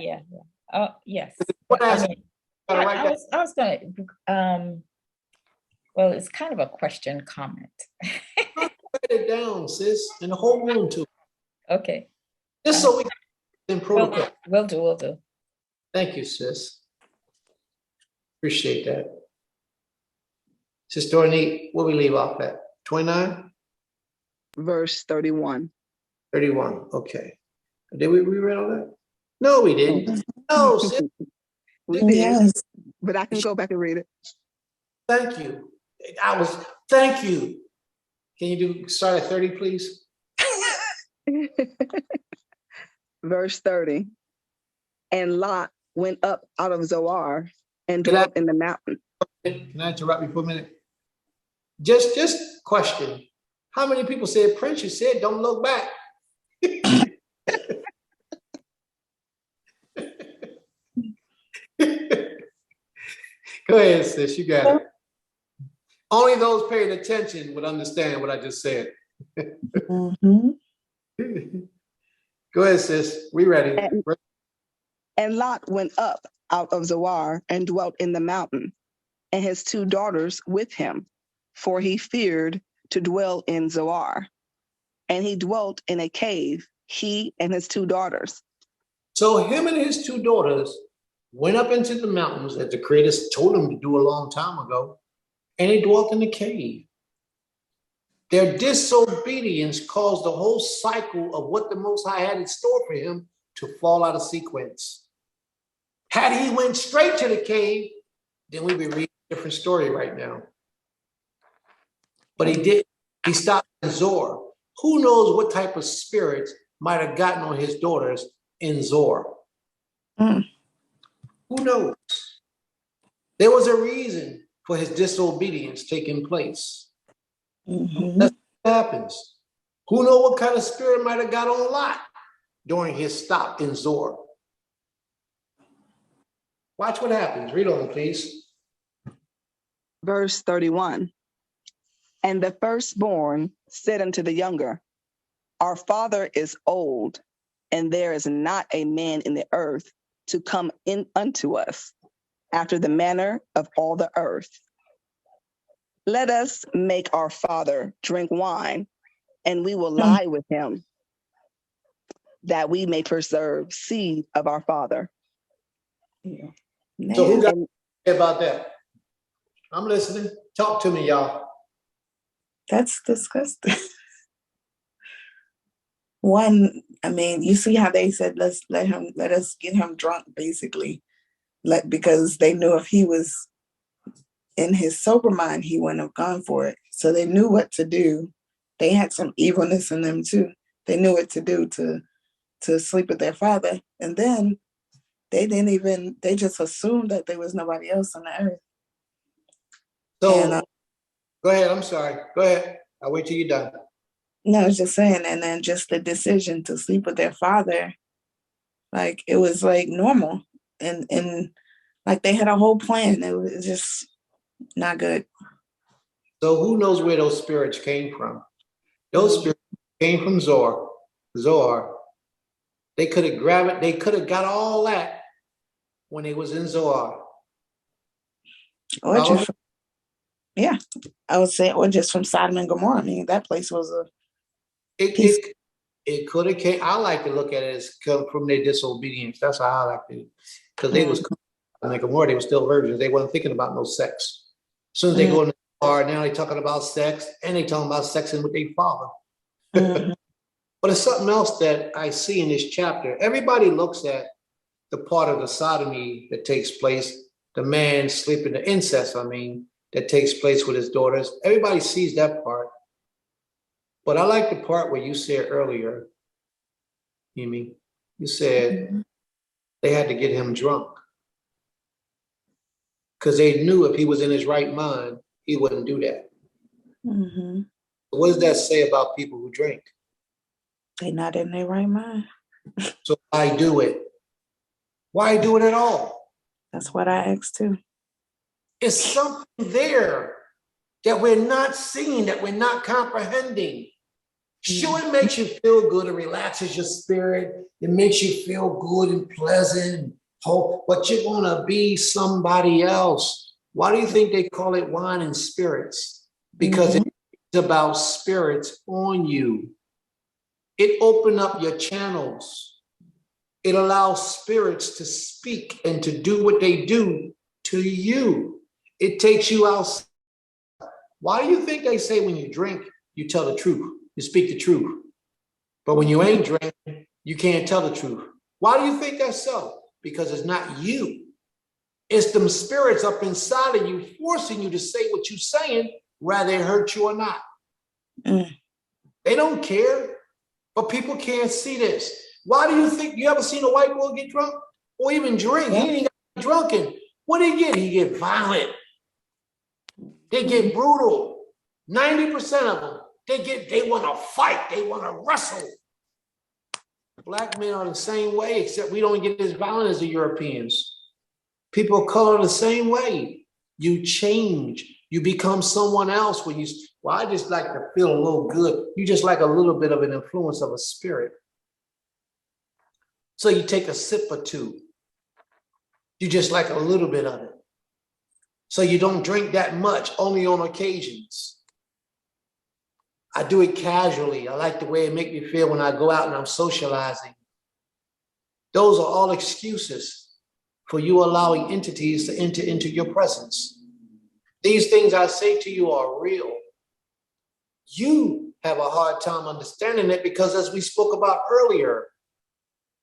Yes. What I ask- mean, gotta write that- I was gonna, well, it's kind of a question comment. Write it down, sis, and the whole room too. Okay, Just so we can in protocol. will do. Thank you, sis. Appreciate that. Sister Ornette, what we leave off at? 29? Verse 31. 31, okay. Did we read all that? No, we didn't. No, sis, We did, Yes. but I can go back and read it. thank you. Thank you. Can you start at 30, please? Verse 30. And Lot went up out of Zoar and Can I- dwelt in the mountain. Can I interrupt you for a minute? Just question. How many people said, Prince, you said, don't look back? Go ahead, sis, you got it. Only those paying attention would understand what I just said. Mhm. Go ahead, sis, we ready. And Lot went up out of Zoar and dwelt in the mountain, and his 2 daughters with him, for he feared to dwell in Zoar. And he dwelt in a cave, he and his 2 daughters. So him and his 2 daughters went up into the mountains that the Creator told them to do a long time ago, and they dwelt in the cave. Their disobedience caused the whole cycle of what the Most High had in store for him to fall out of sequence. Had he went straight to the cave, then we'd be reading a different story right now. But he did. He stopped in Zor. Who knows what type of spirits might have gotten on his daughters in Zor? Mm. Who knows? There was a reason for his disobedience taking place. Mhm. That's what happens. Who knows what kind of spirit might have got on Lot during his stop in Zor? Watch what happens. Read on, please. Verse 31. And the firstborn said unto the younger, Our father is old, and there is not a man in the earth to come in unto us after the manner of all the earth. Let us make our father drink wine, and we will lie with him, that we may preserve seed of our father. Yeah. So who Man, got to say about that? I'm listening. Talk to me, y'all. that's disgusting. One, I mean, you see how they said, let us get him drunk, basically. Like, because they knew if he was in his sober mind, he wouldn't have gone for it. So they knew what to do. They had some evilness in them too. They knew what to do to sleep with their father. And then they just assumed that there was nobody else on the earth. So, And go ahead, I'm sorry. Go ahead. I'll wait till you're done. no, I was just saying, and then just the decision to sleep with their father, like it was like normal. And like they had a whole plan. It was just not good. So who knows where those spirits came from? Those spirits came from Zoar. Zoar. They could have grabbed it. They could have got all that when they was in Zoar. Or Follow just, yeah, I would say, or just from Sodom and Gomorrah. I mean, that place was a piece. It could have came. I like to look at it as come from their disobedience. That's how I like to, because they was like Gomorrah, they were still virgins. They wasn't thinking about no sex. As soon as they go in the bar, now they talking about sex, and they talking about sexing with their father. Mhm. But it's something else that I see in this chapter. Everybody looks at the part of the sodomy that takes place, the man sleeping, the incest, I mean, that takes place with his daughters. Everybody sees that part. But I like the part where you said earlier, Amy, you said they had to get him drunk. Because they knew if he was in his right mind, he wouldn't do that. Mhm. What does that say about people who drink? They not in their right mind. So why do it? Why do it at all? That's what I asked too. It's something there that we're not seeing, that we're not comprehending. Sure, it makes you feel good, it relaxes your spirit, it makes you feel good and pleasant and hope, but you're gonna be somebody else. Why do you think they call it wine and spirits? Because it's about spirits on you. It opened up your channels. It allows spirits to speak and to do what they do to you. It takes you out. Why do you think they say when you drink, you tell the truth, you speak the truth? But when you ain't drinking, you can't tell the truth. Why do you think that's so? Because it's not you. It's them spirits up inside of you forcing you to say what you're saying, whether it hurt you or not. They don't care, but people can't see this. Why do you think, you ever seen a white boy get drunk? Or even drink? He ain't got drunken. What did he get? He get violent. They get brutal. 90% of them, they want to fight. They want to wrestle. Black men are the same way, except we don't get as violent as the Europeans. People of color the same way. You change. You become someone else when you, well, I just like to feel a little good. You just like a little bit of an influence of a spirit. So you take a sip or two. You just like a little bit of it. So you don't drink that much, only on occasions. I do it casually. I like the way it makes me feel when I go out and I'm socializing. Those are all excuses for you allowing entities to enter into your presence. These things I say to you are real. You have a hard time understanding it because, as we spoke about earlier,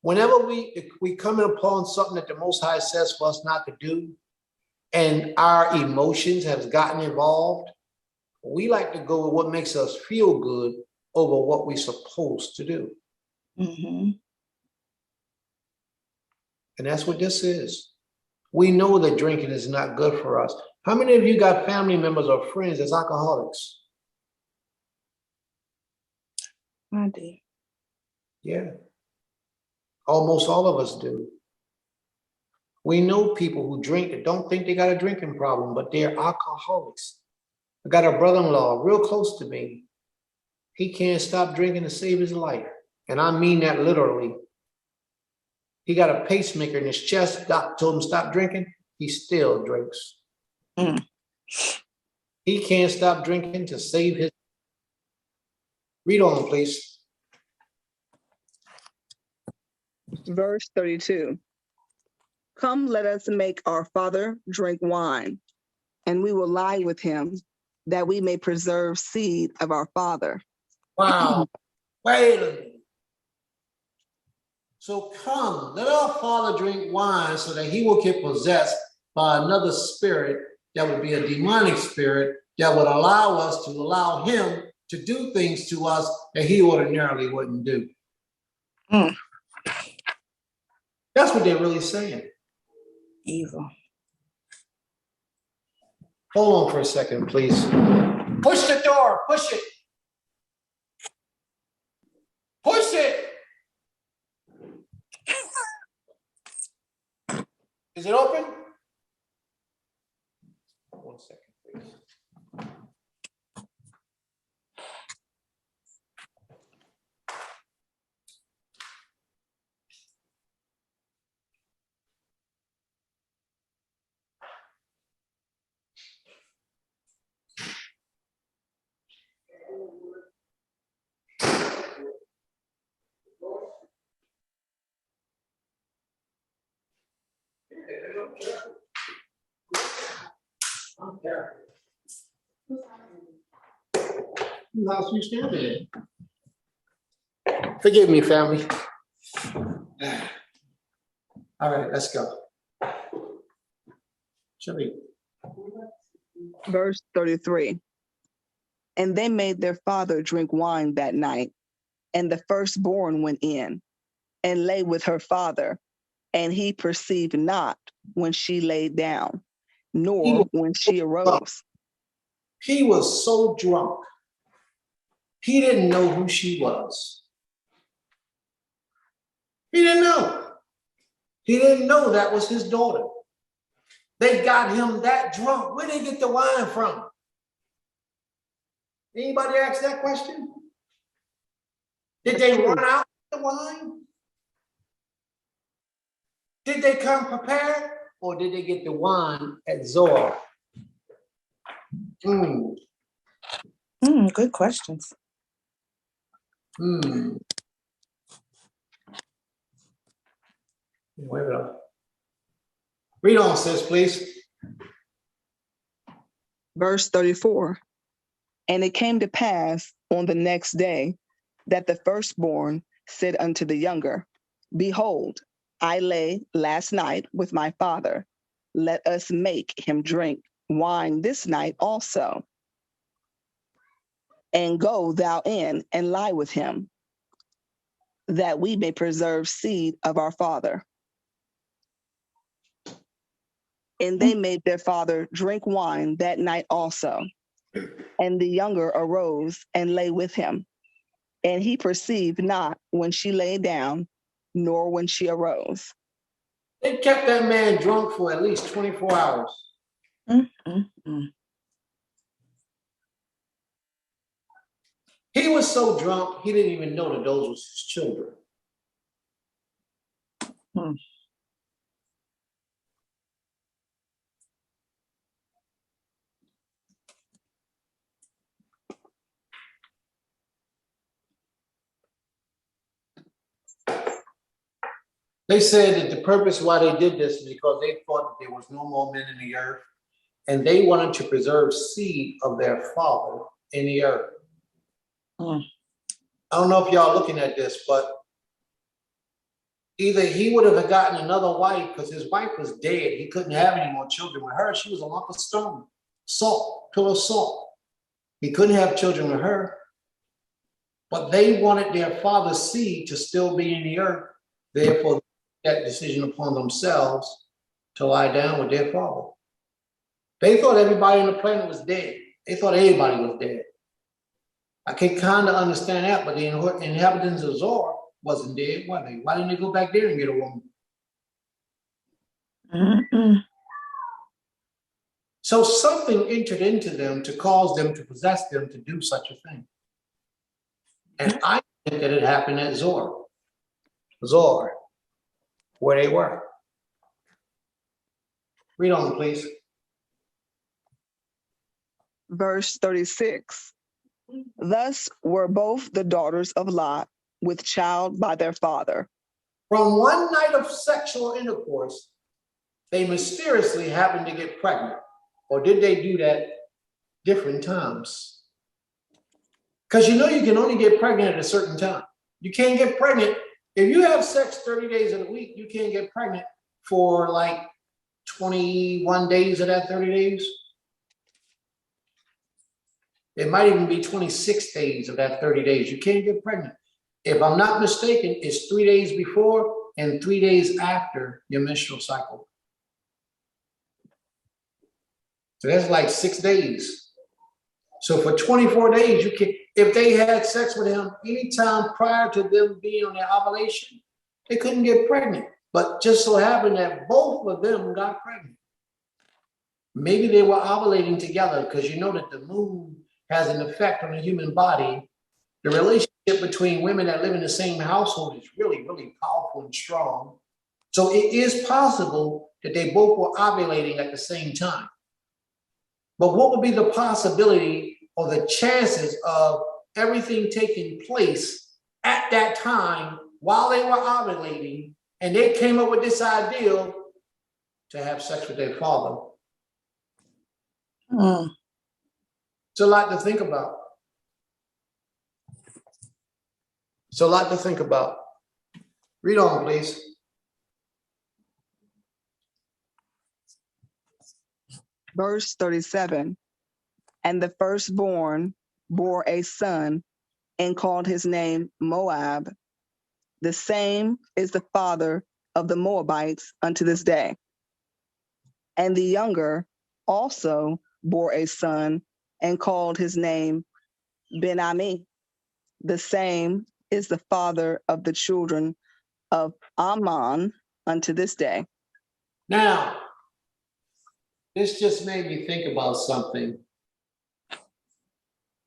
whenever we come upon something that the Most High says for us not to do, and our emotions have gotten involved, we like to go with what makes us feel good over what we're supposed to do. And that's what this is. We know that drinking is not good for us. How many of you got family members or friends as alcoholics? I do. Yeah. Almost all of us do. We know people who drink that don't think they got a drinking problem, but they're alcoholics. I got a brother-in-law real close to me. He can't stop drinking to save his life. And I mean that literally. He got a pacemaker in his chest. Doc told him stop drinking. He still drinks. He can't stop drinking to save his. Read on, please. Verse 32. Come, let us make our father drink wine, and we will lie with him, that we may preserve seed of our father. Wow. Wait a minute. So come, let our father drink wine so that he will get possessed by another spirit that would be a demonic spirit that would allow us to allow him to do things to us that he ordinarily wouldn't do. Mm. That's what they're really saying. Evil. Hold on for a second, please. Push the door, push it. Push it. Is it open? 1 second, please. Whose house you standing in? Forgive me, family. All right, let's go. Shelly. Verse 33. And they made their father drink wine that night, and the firstborn went in and lay with her father, and he perceived not when she laid down, nor when she arose. He was so drunk. He didn't know who she was. He didn't know. He didn't know that was his daughter. They got him that drunk. Where did they get the wine from? Anybody ask that question? Did they run out with the wine? Did they come prepared? Or did they get the wine at Zoar? Good questions. Wait a minute. Read on, sis, please. Verse 34. And it came to pass on the next day that the firstborn said unto the younger, Behold, I lay last night with my father. Let us make him drink wine this night also. And go thou in and lie with him, that we may preserve seed of our father. And they made their father drink wine that night also. And the younger arose and lay with him. And he perceived not when she lay down, nor when she arose. They kept that man drunk for at least 24 hours. He was so drunk, he didn't even know that those was his children. They said that the purpose why they did this is because they thought that there was no more men in the earth, and they wanted to preserve seed of their father in the earth. I don't know if y'all looking at this, but either he would have gotten another wife because his wife was dead. He couldn't have any more children with her. She was a lump of stone, salt, pillow of salt. He couldn't have children with her. But they wanted their father's seed to still be in the earth. Therefore, that decision upon themselves to lie down with their father. They thought everybody on the planet was dead. They thought everybody was dead. I can kind of understand that, but the inhabitants of Zoar wasn't dead, were they? Why didn't they go back there and get a woman? So something entered into them to cause them to possess them to do such a thing. And I think that it happened at Zoar, where they were. Read on, please. Verse 36. Thus were both the daughters of Lot with child by their father. From one night of sexual intercourse, they mysteriously happened to get pregnant. Or did they do that different times? Because you know you can only get pregnant at a certain time. You can't get pregnant If you have sex 30 days of the week, you can't get pregnant for like 21 days of that 30 days. It might even be 26 days of that 30 days. You can't get pregnant. If I'm not mistaken, it's 3 days before and 3 days after your menstrual cycle. So that's like 6 days. So for 24 days, you can, if they had sex with him anytime prior to them being on their ovulation, they couldn't get pregnant. But just so happened that both of them got pregnant. Maybe they were ovulating together, because you know that the moon has an effect on the human body. The relationship between women that live in the same household is really, really powerful and strong. So it is possible that they both were ovulating at the same time. But what would be the possibility or the chances of everything taking place at that time while they were ovulating, and they came up with this idea to have sex with their father? It's a lot to think about. It's a lot to think about. Read on, please. Verse 37. And the firstborn bore a son and called his name Moab. The same is the father of the Moabites unto this day. And the younger also bore a son and called his name Ben-Ami. The same is the father of the children of Ammon unto this day. Now, this just made me think about something.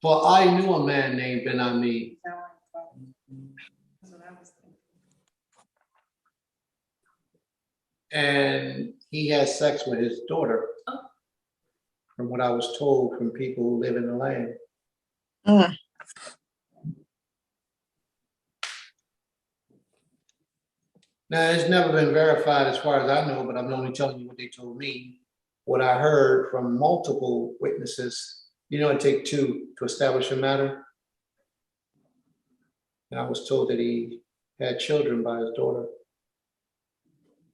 For I knew a man named Ben-Ami. And he had sex with his daughter, from what I was told from people who live in the land. Now, it's never been verified as far as I know, but I'm only telling you what they told me, what I heard from multiple witnesses. You know, it takes two to establish a matter. And I was told that he had children by his daughter.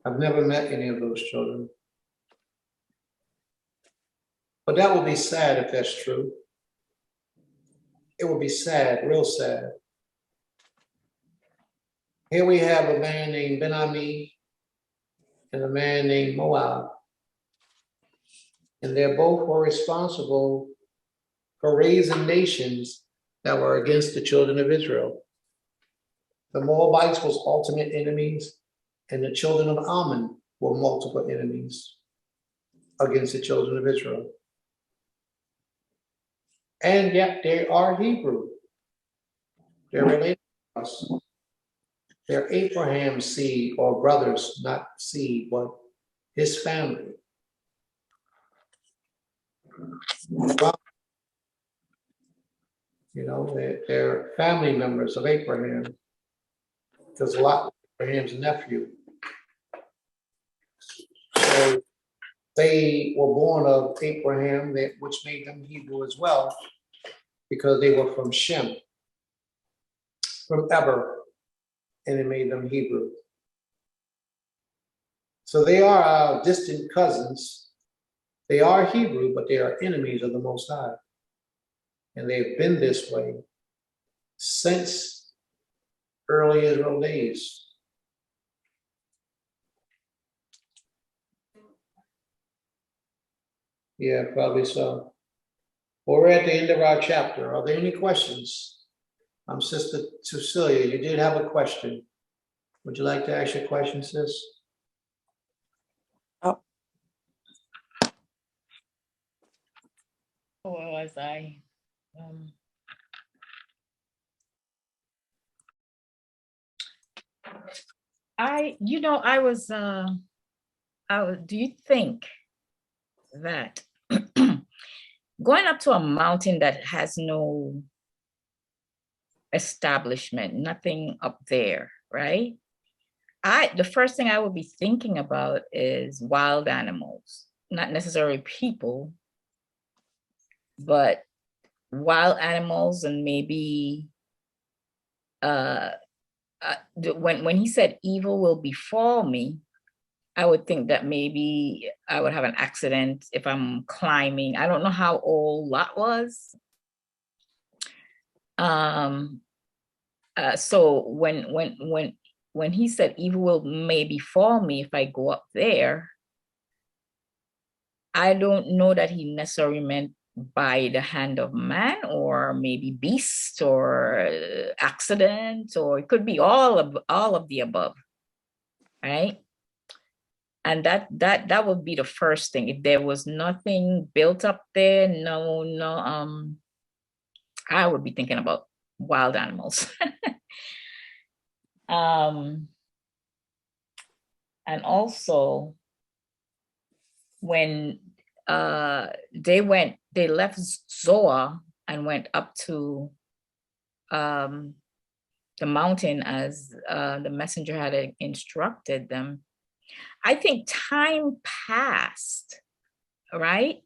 I've never met any of those children. But that would be sad if that's true. It would be sad, real sad. Here we have a man named Ben-Ami and a man named Moab. And they both were responsible for raising nations that were against the children of Israel. The Moabites was ultimate enemies, and the children of Ammon were multiple enemies against the children of Israel. And yet they are Hebrew. They're related to us. They're Abraham's seed, or brothers, not seed, but his family. You know, they're family members of Abraham. There's a lot of Abraham's nephew. So they were born of Abraham, which made them Hebrew as well, because they were from Shem, from Eber, and it made them Hebrew. So they are our distant cousins. They are Hebrew, but they are enemies of the Most High. And they've been this way since early Israel days. Yeah, probably so. Well, we're at the end of our chapter. Are there any questions? Sister Cecilia, you did have a question. Would you like to ask your question, sis? Where was I? Do you think that going up to a mountain that has no establishment, nothing up there, right? The first thing I would be thinking about is wild animals, not necessarily people, but wild animals, and maybe when he said evil will befall me, I would think that maybe I would have an accident if I'm climbing. I don't know how old Lot was. So when he said evil will may befall me if I go up there, I don't know that he necessarily meant by the hand of man, or maybe beast, or accident, or it could be all of the above, right? And that would be the first thing. If there was nothing built up there, no, I would be thinking about wild animals. And also when they left Zoar and went up to the mountain as the messenger had instructed them, I think time passed, right,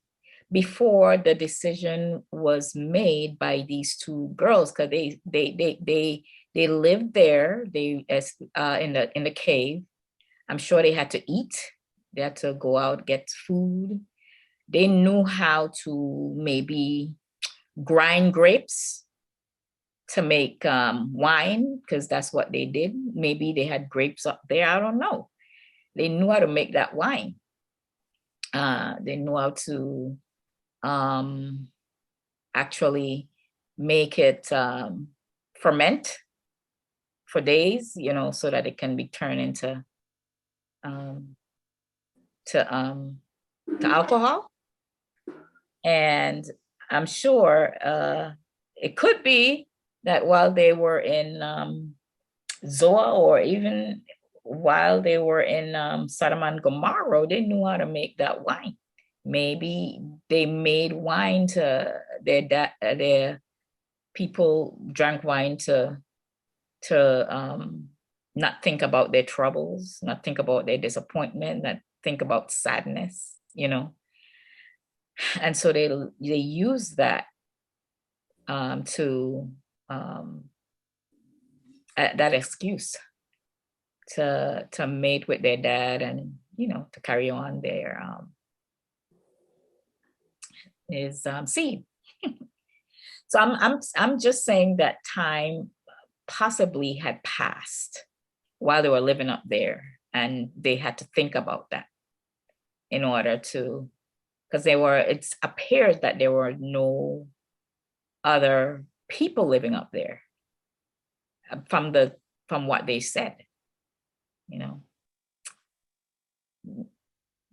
before the decision was made by these two girls, because they lived there. They in the cave. I'm sure they had to eat. They had to go out, get food. They knew how to maybe grind grapes to make wine, because that's what they did. Maybe they had grapes up there. I don't know. They knew how to make that wine. They knew how to actually make it ferment for days, so that it can be turned into to alcohol. And I'm sure it could be that while they were in Zoar, or even while they were in Sodom and Gomorrah, they knew how to make that wine. Maybe they made wine to their people drank wine to not think about their troubles, not think about their disappointment, not think about sadness, And so they use that to that excuse to mate with their dad, and to carry on their his seed. So I'm just saying that time possibly had passed while they were living up there, and they had to think about that in order to, because it appears that there were no other people living up there from what they said,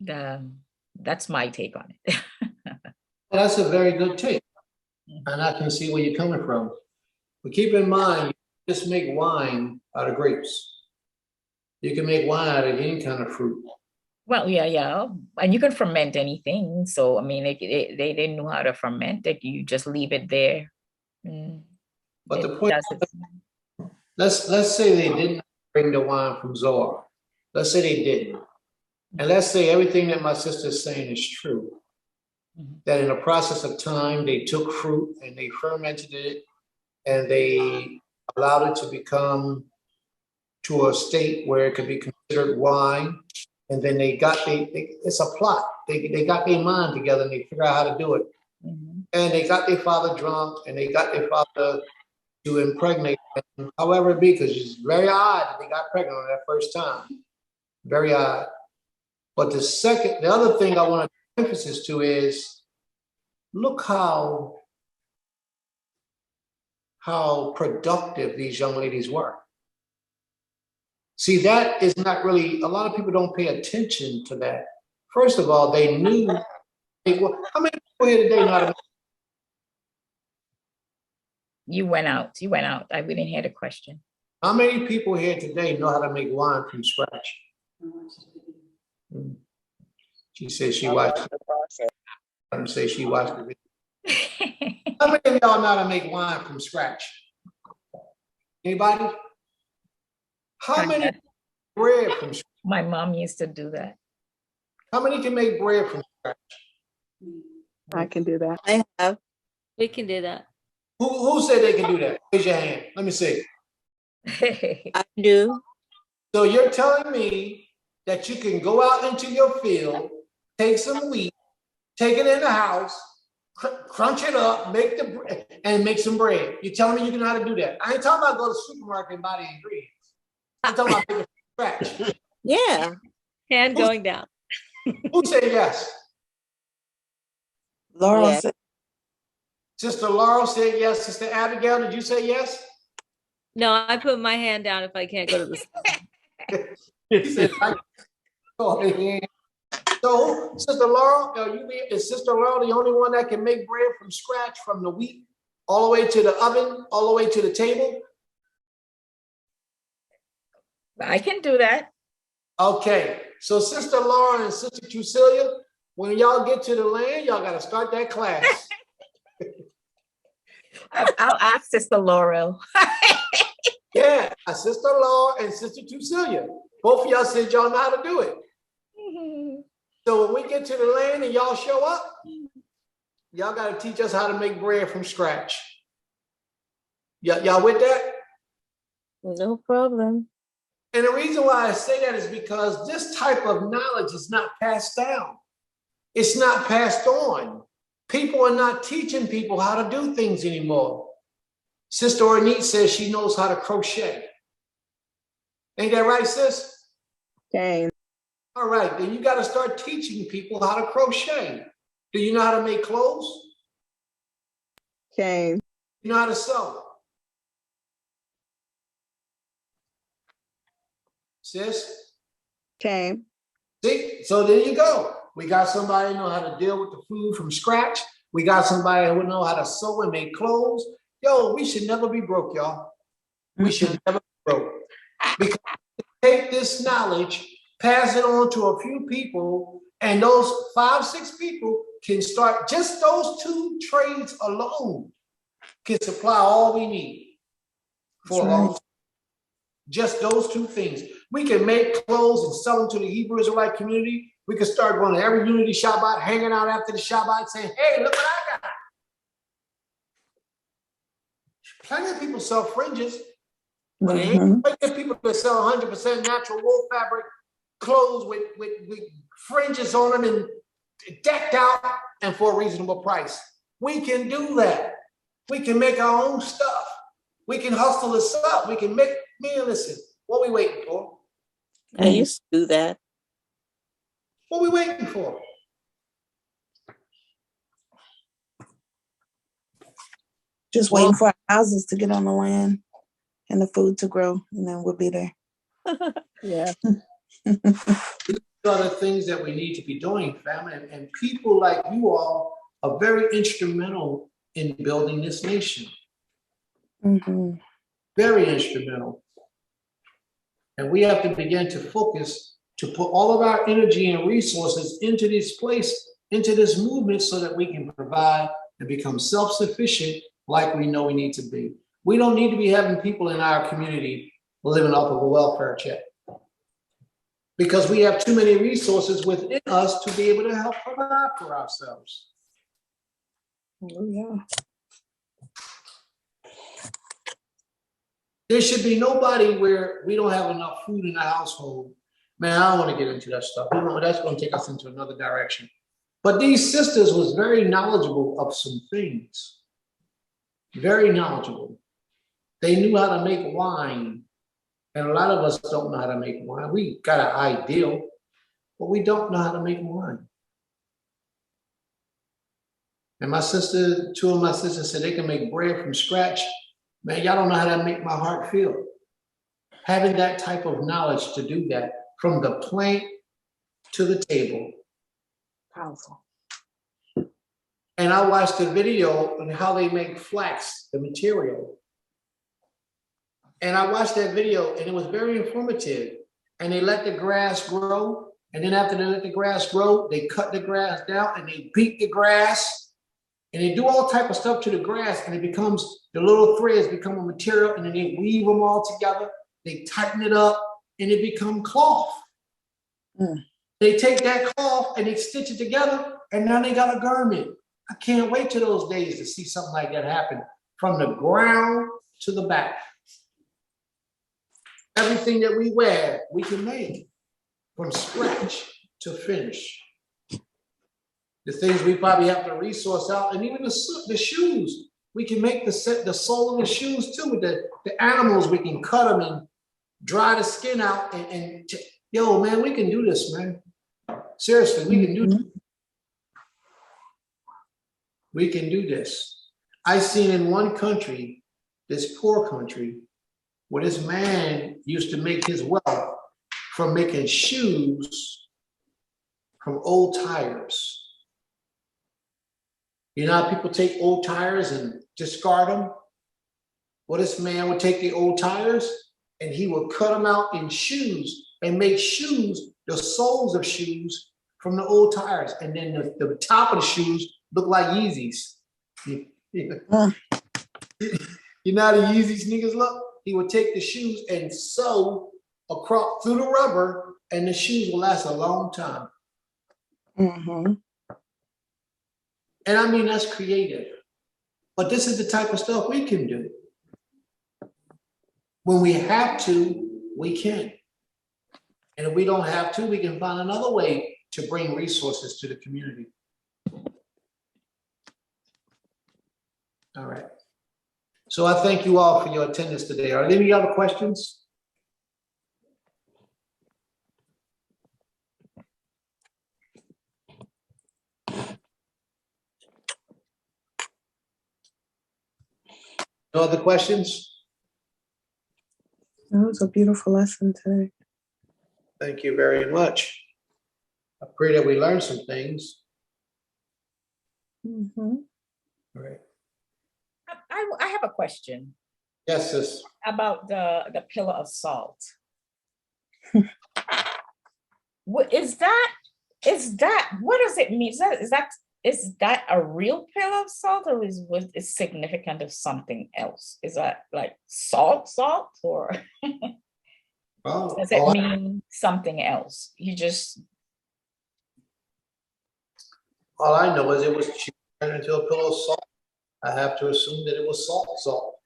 that's my take on it. Well, that's a very good take, and I can see where you're coming from. But keep in mind, you just make wine out of grapes. You can make wine out of any kind of fruit. Well, yeah, and you can ferment anything. So I mean, they didn't know how to ferment it. You just leave it there. But the point, let's say they didn't bring the wine from Zoar. Let's say they didn't, and let's say everything that my sister is saying is true. That in the process of time, they took fruit and they fermented it, and they allowed it to become to a state where it could be considered wine. And then it's a plot. They got their mind together and they figure out how to do it. And they got their father drunk, and they got their father to impregnate them, however it be, because it's very odd that they got pregnant on that first time. Very odd. But the other thing I want to emphasis to is, look how productive these young ladies were. See, that is not really, a lot of people don't pay attention to that. First of all, they knew, how many people here today know how to make? You went out. I didn't hear the question. How many people here today know how to make wine from scratch? She said she watched it. I'm say she watched the video. How many of y'all know how to make wine from scratch? Anybody? How many bread from scratch? My mom used to do that. How many can make bread from scratch? I can do that. I have. We can do that. Who said they can do that? Raise your hand. Let me see. I do. So you're telling me that you can go out into your field, take some wheat, take it in the house, crunch it up, make the bread, and make some bread. You're telling me you can know how to do that? I ain't talking about go to the supermarket and buy the ingredients. I'm talking about making from scratch. Yeah. Hand going down. Who said yes? Laurel Yeah. said, Sister Laurel said yes. Sister Abigail, did you say yes? No, I put my hand down if I can't go to the. He said, oh, yeah. So, Sister Laurel, is Sister Laurel the only one that can make bread from scratch, from the wheat, all the way to the oven, all the way to the table? I can do that. Okay, so Sister Laura and Sister Trucilia, when y'all get to the land, y'all gotta start that class. I'll ask Sister Laurel. Yeah, Sister Laura and Sister Trucilia. Both of y'all said y'all know how to do it. So when we get to the land and y'all show up, y'all gotta teach us how to make bread from scratch. Y'all with that? No problem. And the reason why I say that is because this type of knowledge is not passed down. It's not passed on. People are not teaching people how to do things anymore. Sister Ornette says she knows how to crochet. Ain't that right, sis? Cain. All right, then you got to start teaching people how to crochet. Do you know how to make clothes? Cain. You know how to sew? Sis? Cain. See, so there you go. We got somebody who know how to deal with the food from scratch. We got somebody who know how to sew and make clothes. Yo, we should never be broke, y'all. We should never be broke. Because take this knowledge, pass it on to a few people, and those 5-6 people can start, just those 2 trades alone can supply all we need for a long time. Just those 2 things. We can make clothes and sell them to the Hebrew Israelite community. We can start going to every unity Shabbat, hanging out after the Shabbat, saying, hey, look what I got. Plenty of people sell fringes, but there ain't plenty of people that sell 100% natural wool fabric clothes with fringes on them and decked out and for a reasonable price. We can do that. We can make our own stuff. We can hustle this up. We can make, man, listen, what we waiting for? I used to do that. What we waiting for? just waiting for our houses to get on the land and the food to grow, and then we'll be there. Yeah. These are the things that we need to be doing, family. And people like you all are very instrumental in building this nation. Very instrumental. And we have to begin to focus to put all of our energy and resources into this place, into this movement, so that we can provide and become self-sufficient like we know we need to be. We don't need to be having people in our community living off of a welfare check, because we have too many resources within us to be able to help provide for ourselves. Yeah. There should be nobody where we don't have enough food in the household. Man, I don't want to get into that stuff. You know, that's going to take us into another direction. But these sisters was very knowledgeable of some things. Very knowledgeable. They knew how to make wine. And a lot of us don't know how to make wine. We got an ideal, but we don't know how to make wine. And my sister, 2 of my sisters said they can make bread from scratch. Man, y'all don't know how that make my heart feel. Having that type of knowledge to do that, from the plant to the table. Powerful. And I watched the video on how they make flax, the material. And I watched that video and it was very informative. And they let the grass grow. And then after they let the grass grow, they cut the grass down and they beat the grass. And they do all type of stuff to the grass, and it becomes, the little threads become a material, and then they weave them all together. They tighten it up, and it becomes cloth. They take that cloth and they stitch it together, and now they got a garment. I can't wait till those days to see something like that happen, from the ground to the back. everything that we wear, we can make from scratch to finish. The things we probably have to resource out, and even the shoes, we can make the sole of the shoes too. With the animals, we can cut them and dry the skin out. Yo, man, we can do this, man. Seriously, we can do this. We can do this. I seen in one country, this poor country, where this man used to make his wealth from making shoes from old tires. You know how people take old tires and discard them? Well, this man would take the old tires and he would cut them out in shoes and make shoes, the soles of shoes from the old tires. And then the top of the shoes look like Yeezys. You know how the Yeezy sneakers look? He would take the shoes and sew across through the rubber, and the shoes will last a long time. Mm-hmm. And I mean, that's creative. But this is the type of stuff we can do. When we have to, we can. And if we don't have to, we can find another way to bring resources to the community. All right. So I thank you all for your attendance today. Are there any other questions? No other questions? That was a beautiful lesson today. Thank you very much. I pray that we learned some things. Mm-hmm. All right. I have a question Yes, sis. about the pillar of salt. What is that? What does it mean? Is that a real pillar of salt, or is significant of something else? Is that like salt, or Oh, does it mean something else? all I know is it was turned into a pillow of salt. I have to assume that it was salt.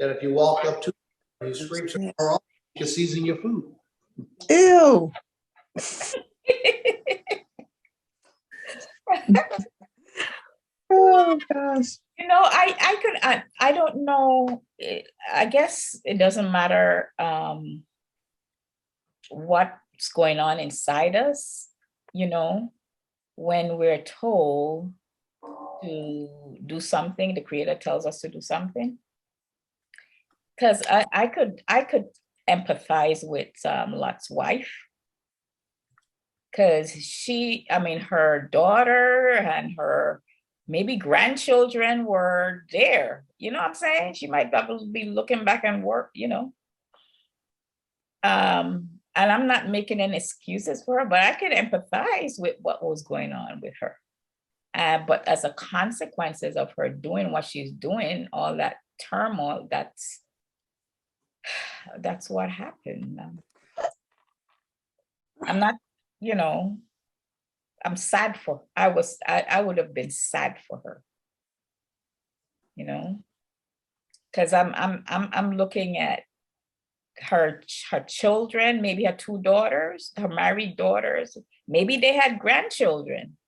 That if you walk up to it, you scrape some more off, you can season your food. Ew. Oh gosh. I don't know. I guess it doesn't matter what's going on inside us, when we're told to do something, the Creator tells us to do something. Because I could empathize with Lot's wife, because her daughter and her maybe grandchildren were there. You know what I'm saying? She might probably be looking back and work, and I'm not making any excuses for her, but I could empathize with what was going on with her. But as a consequences of her doing what she's doing, all that turmoil, that's what happened. I'm not, I'm sad for, I would have been sad for her, because I'm looking at her children, maybe her 2 daughters, her married daughters, maybe they had grandchildren.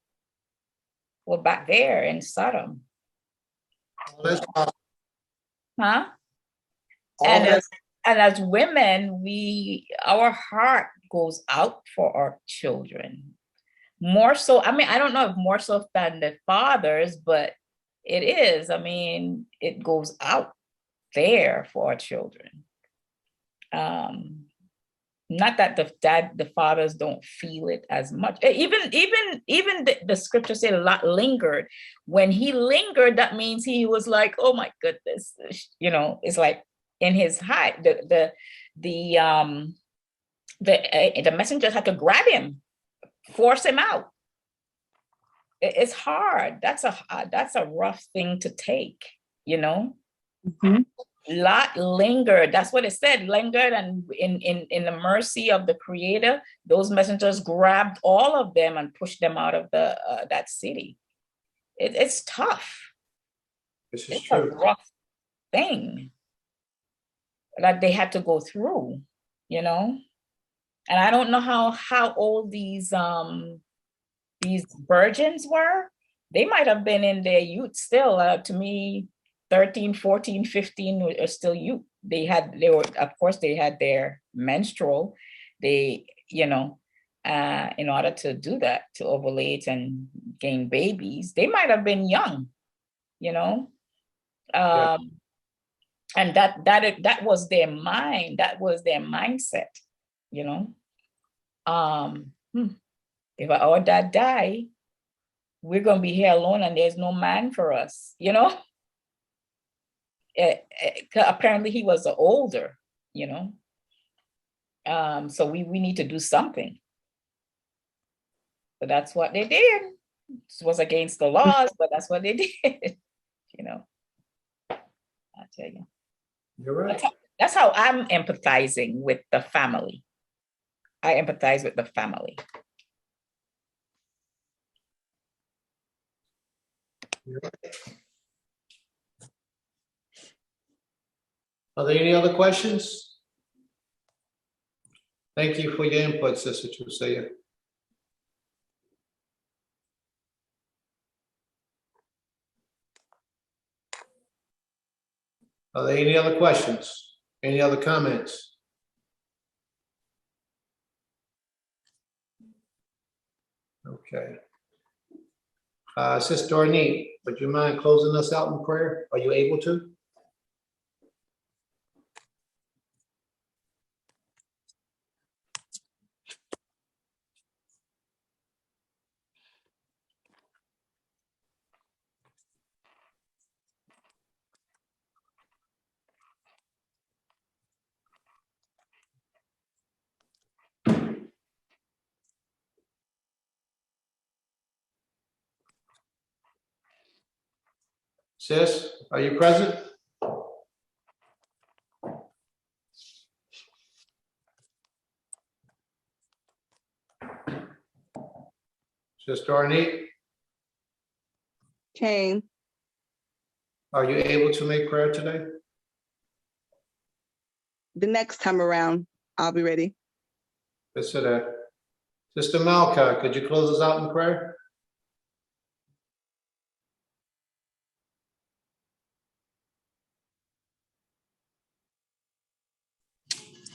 Well, back there in Sodom. Huh? And as women, our heart goes out for our children. More so, I don't know if more so than the fathers, but it is. It goes out there for our children. Not that the fathers don't feel it as much. Even the scripture said Lot lingered. When he lingered, that means he was like, oh my goodness, it's like in his height. The messengers had to grab him, force him out. It's hard. That's a rough thing to take, Mm-hmm. Lot lingered. That's what it said. Lingered, and in the mercy of the Creator, those messengers grabbed all of them and pushed them out of that city. It's tough. This is It's true. a rough thing that they had to go through. you know? And I don't know how old these virgins were. They might have been in their youth still. To me, 13, 14, 15 are still youth. Of course, they had their menstrual. They, in order to do that, to ovulate and gain babies, they might have been young, you know? Yeah. And that was their mind, that was their mindset, you know? If our dad die, we're gonna be here alone and there's no man for us, you know? Apparently he was older, you know? So we need to do something. So that's what they did. It was against the laws, but that's what they did, you know? I tell you. You're right. That's how I'm empathizing with the family. I empathize with the family. You're right. Are there any other questions? Thank you for your input, Sister Trucia. Are there any other questions? Any other comments? Okay. Sister Ornette, would you mind closing us out in prayer? Are you able to? Sis, are you present? Sister Ornette, Kane, are you able to make prayer today? the next time around, I'll be ready. Consider that. Sister Malka, could you close us out in prayer?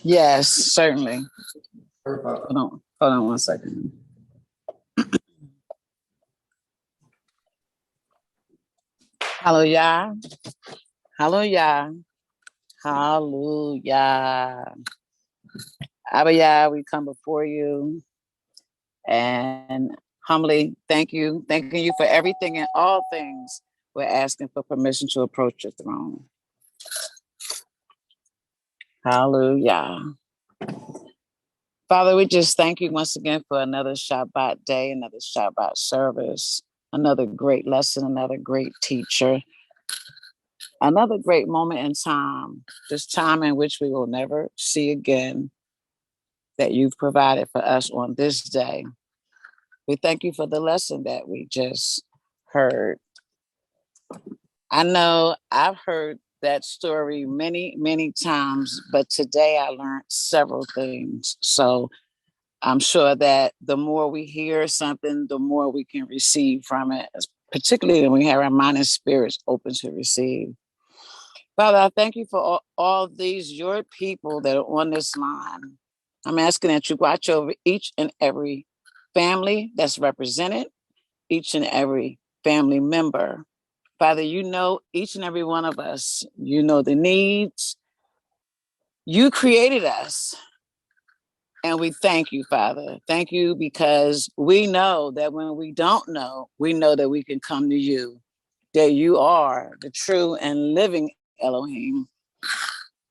Yes, certainly. Hold Hold on 1 second. Hallelujah. Hallelujah. Hallelujah. Abba Yah, we come before you and humbly thanking you for everything and all things. We're asking for permission to approach your throne. Hallelujah. Father, we just thank you once again for another Shabbat day, another Shabbat service, another great lesson, another great teacher, another great moment in time, this time in which we will never see again, that you've provided for us on this day. We thank you for the lesson that we just heard. I know I've heard that story many, many times, but today I learned several things. So I'm sure that the more we hear something, the more we can receive from it, particularly when we have our mind and spirits open to receive. Father, I thank you for all these, your people that are on this line. I'm asking that you watch over each and every family that's represented, each and every family member. Father, you know each and every one of us. You know the needs. You created us. And we thank you, Father. Thank you because we know that when we don't know, we know that we can come to you, that you are the true and living Elohim.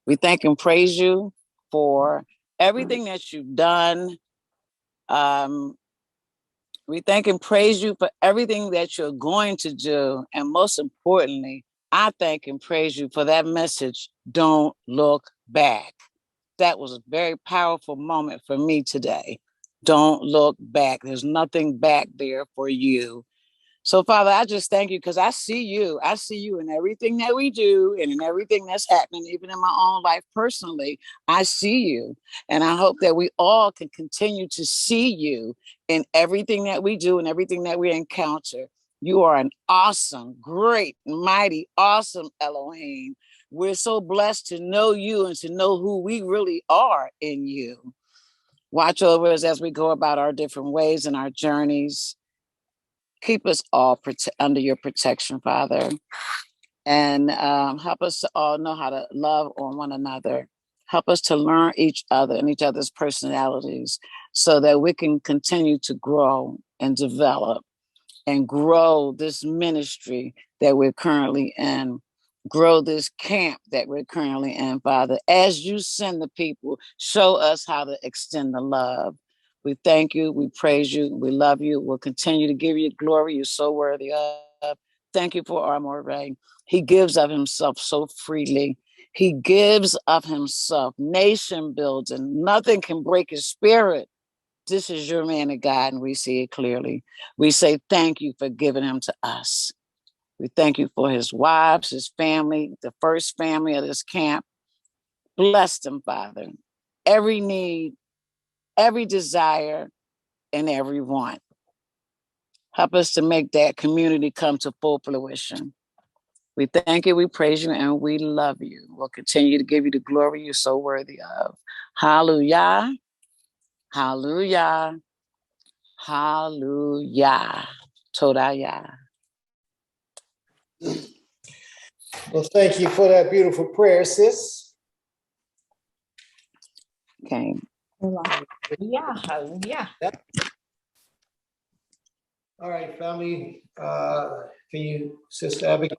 We thank and praise you for everything that you've done. We thank and praise you for everything that you're going to do. And most importantly, I thank and praise you for that message, don't look back. That was a very powerful moment for me today. Don't look back. There's nothing back there for you. So, Father, I just thank you because I see you. I see you in everything that we do and in everything that's happening, even in my own life personally. I see you. And I hope that we all can continue to see you in everything that we do and everything that we encounter. You are an awesome, great, mighty, awesome Elohim. We're so blessed to know you and to know who we really are in you. Watch over us as we go about our different ways and our journeys. Keep us all under your protection, Father, and help us to all know how to love on one another. Help us to learn each other and each other's personalities so that we can continue to grow and develop and grow this ministry that we're currently in. Grow this camp that we're currently in, Father. As you send the people, show us how to extend the love. We thank you, we praise you, we love you. We'll continue to give you glory. You're so worthy of. Thank you for Amore. He gives of himself so freely. He gives of himself, nation building. Nothing can break his spirit. This is your man of God, and we see it clearly. We say thank you for giving him to us. We thank you for his wives, his family, the first family of this camp. Bless them, Father. Every need, every desire, and every want. Help us to make that community come to full fruition. We thank you, we praise you, and we love you. We'll continue to give you the glory you're so worthy of. Hallelujah. Hallelujah. Hallelujah. Todaya. Well, thank you for that beautiful prayer, sis. Okay. Yeah, hallelujah. All right, family. Can you, Sister Abigail,